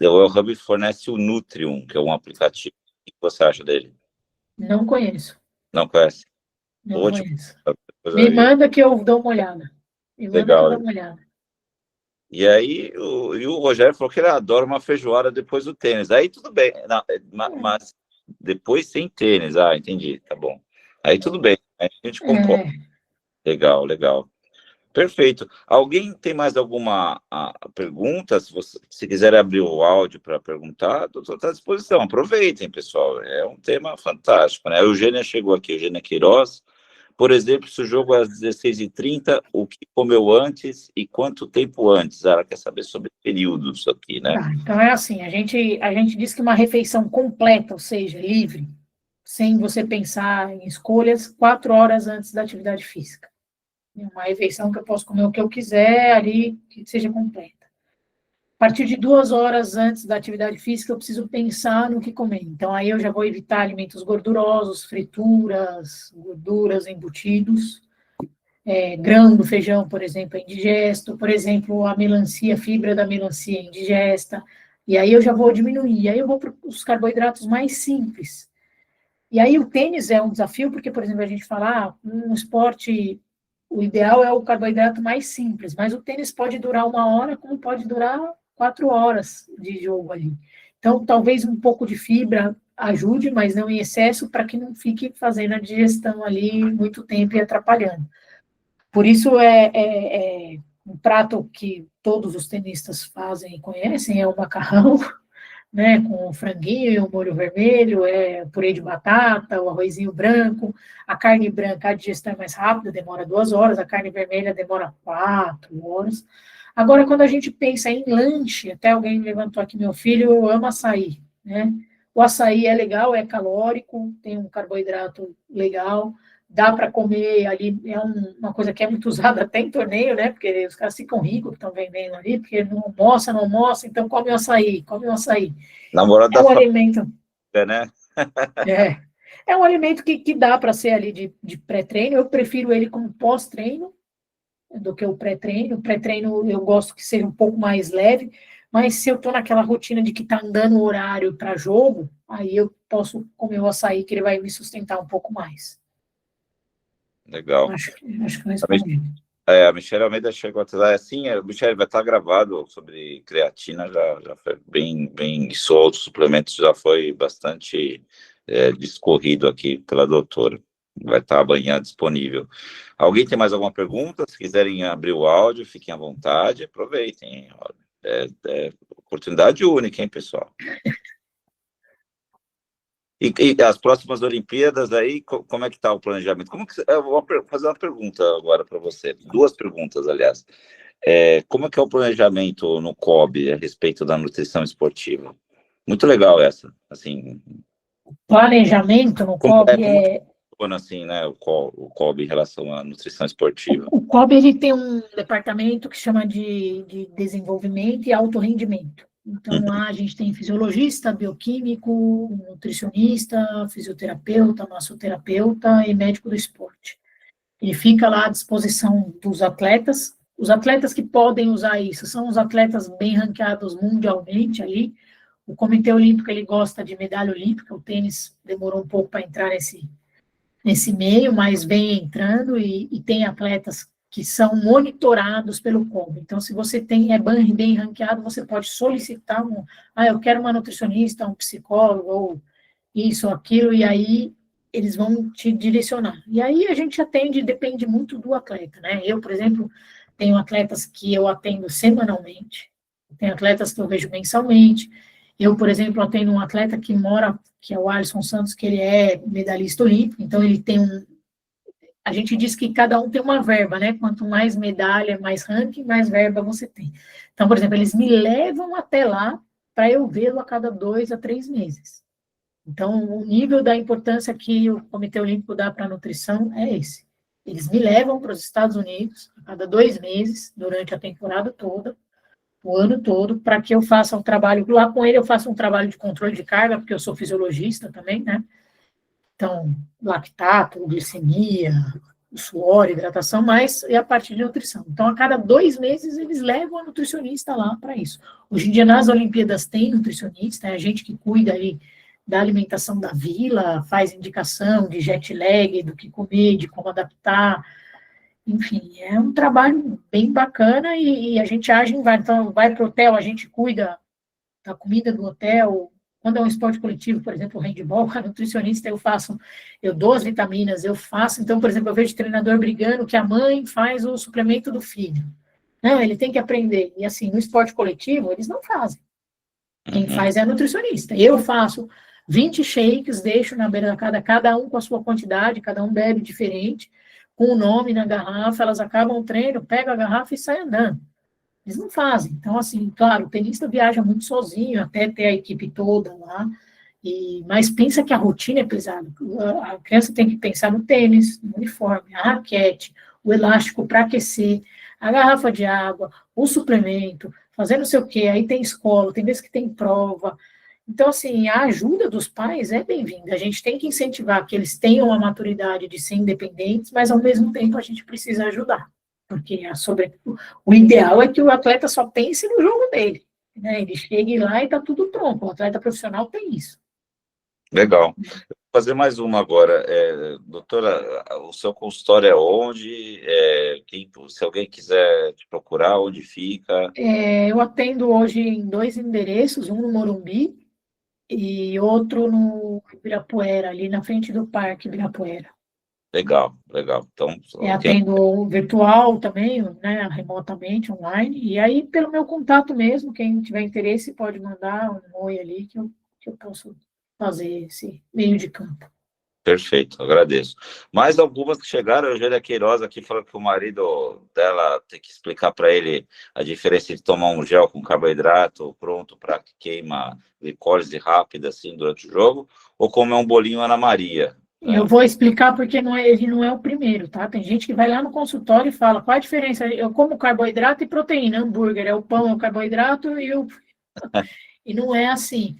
O Well Hub fornece o Nutrium, que é um aplicativo. O que você acha dele? Não conheço, Não conhece? não Ótimo. conheço. Coisa Me aí. manda que eu dou uma olhada. Me manda que eu dou Legal. uma olhada. E aí, o Rogério falou que ele adora uma feijoada depois do tênis. Aí tudo bem, não, mas depois sem tênis. Ah, entendi, tá bom. Aí tudo bem, aí a gente concorda. Legal, legal. Perfeito. Alguém tem mais alguma pergunta? Se quiser abrir o áudio para perguntar, estou à disposição. Aproveitem, pessoal. É um tema fantástico, né? A Eugênia chegou aqui, Eugênia Queiroz. Por exemplo, se o jogo é às 16h30, o que comeu antes e quanto tempo antes? Ela quer saber sobre períodos aqui, né? Então é assim, a gente diz que uma refeição completa, ou seja, livre, sem você pensar em escolhas, 4 horas antes da atividade física. Uma refeição que eu posso comer o que eu quiser ali, que seja completa. A partir de 2 horas antes da atividade física, eu preciso pensar no que comer. Então, aí eu já vou evitar alimentos gordurosos, frituras, gorduras, embutidos. Grão do feijão, por exemplo, é indigesto. Por exemplo, a melancia, a fibra da melancia é indigesta. E aí eu já vou diminuir. Aí eu vou para os carboidratos mais simples. E aí o tênis é um desafio, porque, por exemplo, a gente fala, um esporte, o ideal é o carboidrato mais simples, mas o tênis pode durar 1 hora, como pode durar 4 horas de jogo ali. Então, talvez um pouco de fibra ajude, mas não em excesso, para que não fique fazendo a digestão ali muito tempo e atrapalhando. Por isso, um prato que todos os tenistas fazem e conhecem, é o macarrão, né, com o franguinho e o molho vermelho, purê de batata, o arrozinho branco. A carne branca, a digestão é mais rápida, demora 2 horas, a carne vermelha demora 4 horas. Agora, quando a gente pensa em lanche, até alguém levantou aqui, meu filho ama açaí, né? O açaí é legal, é calórico, tem um carboidrato legal, dá para comer ali, uma coisa que é muito usada até em torneio, né? Porque os caras ficam ricos que estão vendendo ali, porque não almoça, então come o açaí, come o açaí. Namorado É da um alimento, família, né? é, é um alimento que dá para ser ali de pré-treino, eu prefiro ele como pós-treino do que o pré-treino. O pré-treino eu gosto que seja um pouco mais leve, mas se eu estou naquela rotina de que está andando o horário para jogo, aí eu posso comer o açaí, que ele vai me sustentar um pouco mais. Legal. Acho que eu respondi. A Michelle Almeida chegou a dizer assim, Michelle, vai estar gravado sobre creatina, já foi bem solto, suplementos já foi bastante discorrido aqui pela doutora. Vai estar amanhã disponível. Alguém tem mais alguma pergunta? Se quiserem abrir o áudio, fiquem à vontade, aproveitem. É oportunidade única, hein, pessoal? E as próximas Olimpíadas aí, como é que está o planejamento? Eu vou fazer uma pergunta agora para você, 2 perguntas, aliás. Como é que é o planejamento no COB a respeito da nutrição esportiva? Muito legal essa, assim. Planejamento no COB Como assim, né, o COB em relação à nutrição esportiva? O COB ele tem um departamento que chama de desenvolvimento e alto rendimento. Então, lá a gente tem fisiologista, bioquímico, nutricionista, fisioterapeuta, massoterapeuta e médico do esporte. Ele fica lá à disposição dos atletas. Os atletas que podem usar isso são os atletas bem ranqueados mundialmente ali. O Comitê Olímpico, ele gosta de medalha olímpica, o tênis demorou um pouco para entrar nesse meio, mas vem entrando e tem atletas que são monitorados pelo COB. Então, se você é bem ranqueado, você pode solicitar eu quero uma nutricionista, um psicólogo, ou isso ou aquilo, e aí eles vão te direcionar. E aí a gente atende, depende muito do atleta, né? Eu, por exemplo, tenho atletas que eu atendo semanalmente, tenho atletas que eu vejo mensalmente. Eu, por exemplo, atendo um atleta que é o Alisson Santos, que ele é medalhista olímpico, então ele tem a gente diz que cada um tem uma verba, né? Quanto mais medalha, mais ranking, mais verba você tem. Então, por exemplo, eles me levam até lá para eu vê-lo a cada 2 a 3 meses. Então, o nível da importância que o Comitê Olímpico dá para a nutrição é esse. Eles me levam para os Estados Unidos a cada 2 meses, durante a temporada toda, o ano todo, para que eu faça um trabalho, lá com ele eu faço um trabalho de controle de carga, porque eu sou fisiologista também, né? Então, lactato, glicemia, suor, hidratação, mas é a parte de nutrição. Então, a cada 2 meses, eles levam a nutricionista lá para isso. Hoje em dia, nas Olimpíadas, tem nutricionista, é a gente que cuida ali da alimentação da vila, faz indicação de jet lag, do que comer, de como adaptar. Enfim, é um trabalho bem bacana e a gente age em vários. Então, vai para o hotel, a gente cuida da comida do hotel. Quando é um esporte coletivo, por exemplo, o handball, a nutricionista eu dou as vitaminas, eu faço. Então, por exemplo, eu vejo treinador brigando que a mãe faz o suplemento do filho. Não, ele tem que aprender. E assim, no esporte coletivo, eles não fazem. Quem faz é a nutricionista. Eu faço 20 shakes, deixo na beira da cada um com a sua quantidade, cada um bebe diferente, com o nome na garrafa, elas acabam o treino, pegam a garrafa e saem andando. Eles não fazem. Então, assim, claro, o tenista viaja muito sozinho, até ter a equipe toda lá, mas pensa que a rotina é pesada. A criança tem que pensar no tênis, no uniforme, a raquete, o elástico para aquecer, a garrafa de água, o suplemento, fazer não sei o quê, aí tem escola, tem vezes que tem prova. Então, assim, a ajuda dos pais é bem-vinda. A gente tem que incentivar que eles tenham a maturidade de ser independentes, mas, ao mesmo tempo, a gente precisa ajudar. Porque o ideal é que o atleta só pense no jogo dele. Né? Ele chegue lá e está tudo pronto. O atleta profissional tem isso. Legal. Vou fazer mais uma agora. Doutora, o seu consultório é onde? Se alguém quiser te procurar, onde fica? Eu atendo hoje em 2 endereços, um no Morumbi e outro no Ibirapuera, ali na frente do Parque Ibirapuera. Legal. Então, atendo virtual também, né, remotamente, online, e aí pelo meu contato mesmo, quem tiver interesse pode mandar um oi ali que eu posso fazer esse meio de campo. Perfeito, agradeço. Mais algumas que chegaram, a Eugênia Queiroz aqui falou que o marido dela tem que explicar para ele a diferença de tomar um gel com carboidrato pronto para que queima glicólise rápida assim durante o jogo, ou comer um bolinho Ana Maria. Eu vou explicar porque ele não é o primeiro, tá? Tem gente que vai lá no consultório e fala, qual a diferença? Eu como carboidrato e proteína, hambúrguer, é o pão, é o carboidrato e não é assim.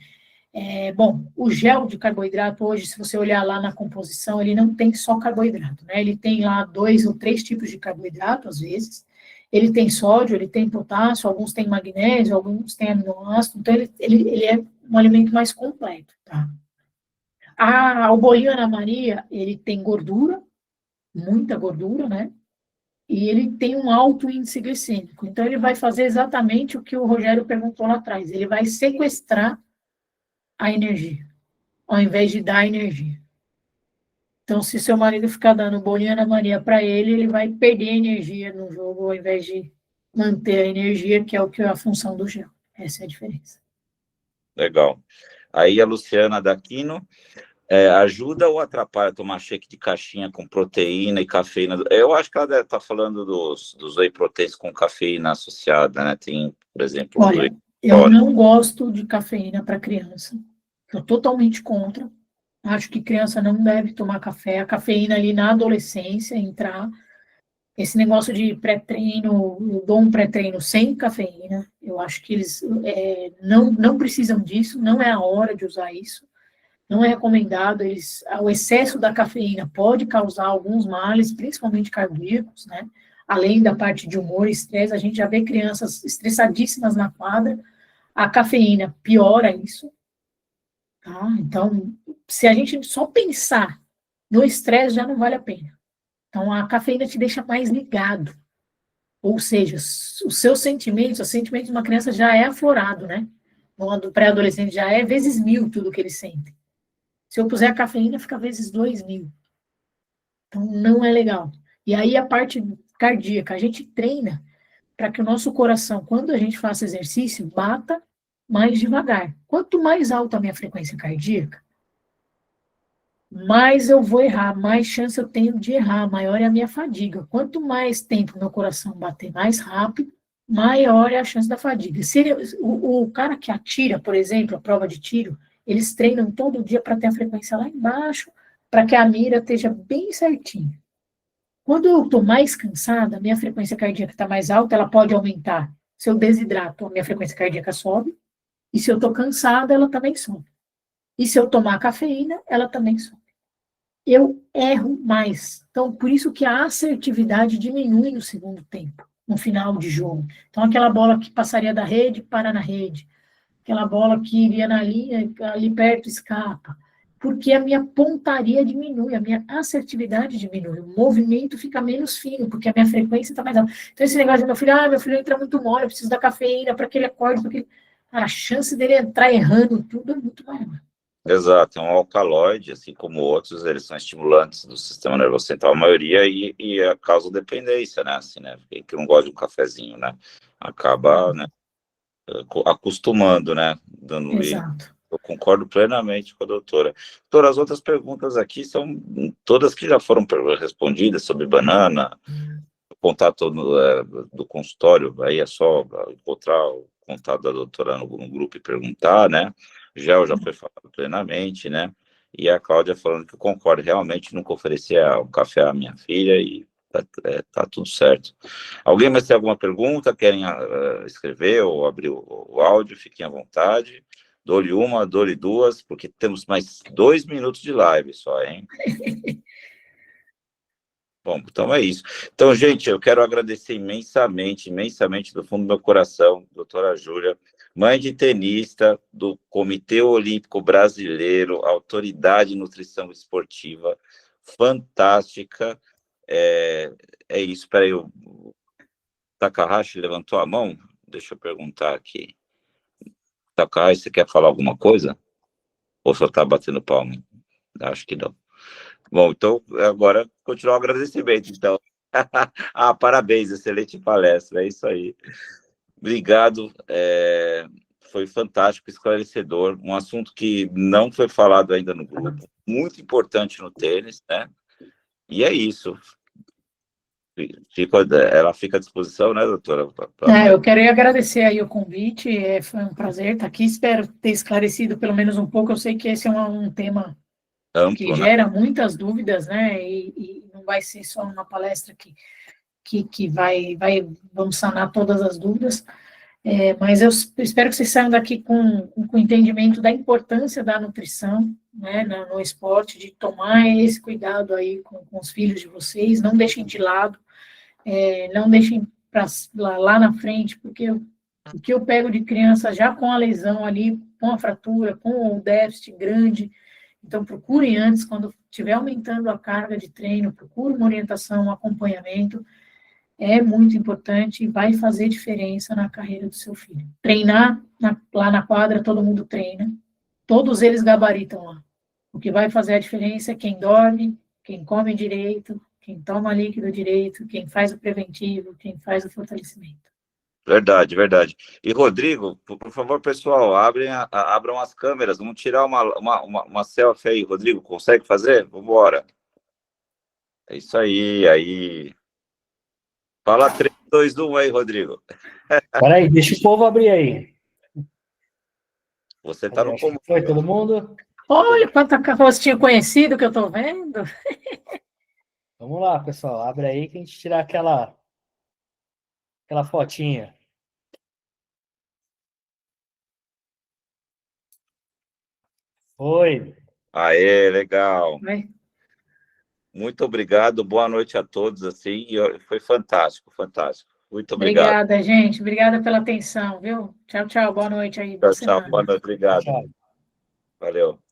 Bom, o gel de carboidrato hoje, se você olhar lá na composição, ele não tem só carboidrato, né? Ele tem lá 2 ou 3 tipos de carboidrato, às vezes. Ele tem sódio, ele tem potássio, alguns têm magnésio, alguns têm aminoácido. Então, ele é um alimento mais completo, tá? O bolinho Ana Maria, ele tem gordura, muita gordura, né? E ele tem um alto índice glicêmico. Então, ele vai fazer exatamente o que o Rogério perguntou lá atrás. Ele vai sequestrar a energia, ao invés de dar energia. Então, se seu marido ficar dando bolinho Ana Maria para ele, ele vai perder energia no jogo, ao invés de manter a energia, que é a função do gel. Essa é a diferença. Legal. Aí a Luciana Daquino, ajuda ou atrapalha tomar shake de caixinha com proteína e cafeína? Eu acho que ela deve estar falando dos whey proteins com cafeína associada, né? Tem, por exemplo... Olha, eu não gosto de cafeína para criança. Eu totalmente contra. Acho que criança não deve tomar café. A cafeína ali na adolescência, entrar. Esse negócio de pré-treino, eu dou um pré-treino sem cafeína. Eu acho que eles não precisam disso, não é a hora de usar isso. não é recomendado, o excesso da cafeína pode causar alguns males, principalmente cardíacos, né? Além da parte de humor e estresse, a gente já vê crianças estressadíssimas na quadra, a cafeína piora isso, tá? Então, se a gente só pensar no estresse, já não vale a pena. Então, a cafeína te deixa mais ligado, ou seja, os seus sentimentos de uma criança já é aflorado, né? Do pré-adolescente já é vezes 1000 tudo que ele sente. Se eu puser a cafeína, fica vezes 2000. Então, não é legal. E aí, a parte cardíaca, a gente treina para que o nosso coração, quando a gente faça exercício, bata mais devagar. Quanto mais alta a minha frequência cardíaca, mais eu vou errar, mais chance eu tenho de errar, maior é a minha fadiga. Quanto mais tempo meu coração bater mais rápido, maior é a chance da fadiga. Se ele, o cara que atira, por exemplo, a prova de tiro, eles treinam todo dia para ter a frequência lá embaixo, para que a mira esteja bem certinho. Quando eu estou mais cansada, a minha frequência cardíaca está mais alta, ela pode aumentar. Se eu desidrato, a minha frequência cardíaca sobe, e se eu estou cansada, ela também sobe. E se eu tomar cafeína, ela também sobe. Eu erro mais. Então, por isso que a assertividade diminui no segundo tempo, no final de jogo. Então, aquela bola que passaria da rede, para na rede. Aquela bola que iria na linha, ali perto, escapa. Porque a minha pontaria diminui, a minha assertividade diminui, o movimento fica menos fino, porque a minha frequência está mais alta. Então, esse negócio de meu filho entra muito mole, eu preciso da cafeína para que ele acorde, porque a chance dele entrar errando tudo é muito maior. Exato, é um alcaloide, assim como outros, eles são estimulantes do sistema nervoso central, a maioria, e causa dependência, né, assim, né, que não gosta de um cafezinho, né, acaba, né, acostumando, né, dando, e Exato. eu concordo plenamente com a doutora. Doutora, as outras perguntas aqui são todas que já foram respondidas sobre banana, o contato do consultório, aí é só encontrar o contato da doutora no grupo e perguntar, né? Já foi falado plenamente, né? E a Cláudia falando que concorda, realmente nunca oferecia um café à minha filha e tá tudo certo. Alguém mais tem alguma pergunta? Querem escrever ou abrir o áudio? Fiquem à vontade. Dou-lhe uma, dou-lhe duas, porque temos mais 2 minutos de live só, hein? Bom, então é isso. Então, gente, eu quero agradecer imensamente, imensamente, do fundo do meu coração, doutora Júlia, mãe de tenista do Comitê Olímpico Brasileiro, autoridade em nutrição esportiva, fantástica. É isso. Espera aí, o Takahashi levantou a mão? Deixa eu perguntar aqui. Takahashi, você quer falar alguma coisa? Ou só está batendo palma? Acho que não. Bom, então, agora, continuar o agradecimento, então. Parabéns, excelente palestra, é isso aí. Obrigado, foi fantástico, esclarecedor, um assunto que não foi falado ainda no grupo, muito importante no tênis, né? E é isso. Ela fica à disposição, né, doutora? Eu quero agradecer aí o convite, foi um prazer estar aqui, espero ter esclarecido pelo menos um pouco, eu sei que esse é um tema que Amplo, né? gera muitas dúvidas, né, e não vai ser só uma palestra que vamos sanar todas as dúvidas, mas eu espero que vocês saiam daqui com entendimento da importância da nutrição, né, no esporte, de tomar esse cuidado aí com os filhos de vocês, não deixem de lado, não deixem lá na frente, porque o que eu pego de criança já com a lesão ali, com a fratura, com o déficit grande, então procurem antes, quando estiver aumentando a carga de treino, procure uma orientação, um acompanhamento, é muito importante e vai fazer diferença na carreira do seu filho. Treinar lá na quadra, todo mundo treina, todos eles gabaritam lá. O que vai fazer a diferença é quem dorme, quem come direito, quem toma líquido direito, quem faz o preventivo, quem faz o fortalecimento. Verdade, verdade. E, Rodrigo, por favor, pessoal, abram as câmeras, vamos tirar uma selfie aí. Rodrigo, consegue fazer? Vamos embora. É isso aí. Fala 3, 2, 1 aí, Rodrigo. Peraí, deixa o povo abrir aí. Você está no comando. Foi todo mundo? Olha quanta rostinho conhecido que eu estou vendo. Vamos lá, pessoal. Abre aí que a gente tirar aquela fotinha. Oi. Aê, legal. Vai. Muito obrigado, boa noite a todos, assim, foi fantástico, fantástico. Muito obrigado. Obrigada, gente. Obrigada pela atenção, viu? Tchau, tchau. Boa noite aí. Boa Tchau, tchau, semana. boa noite, obrigado. Tchau. Valeu.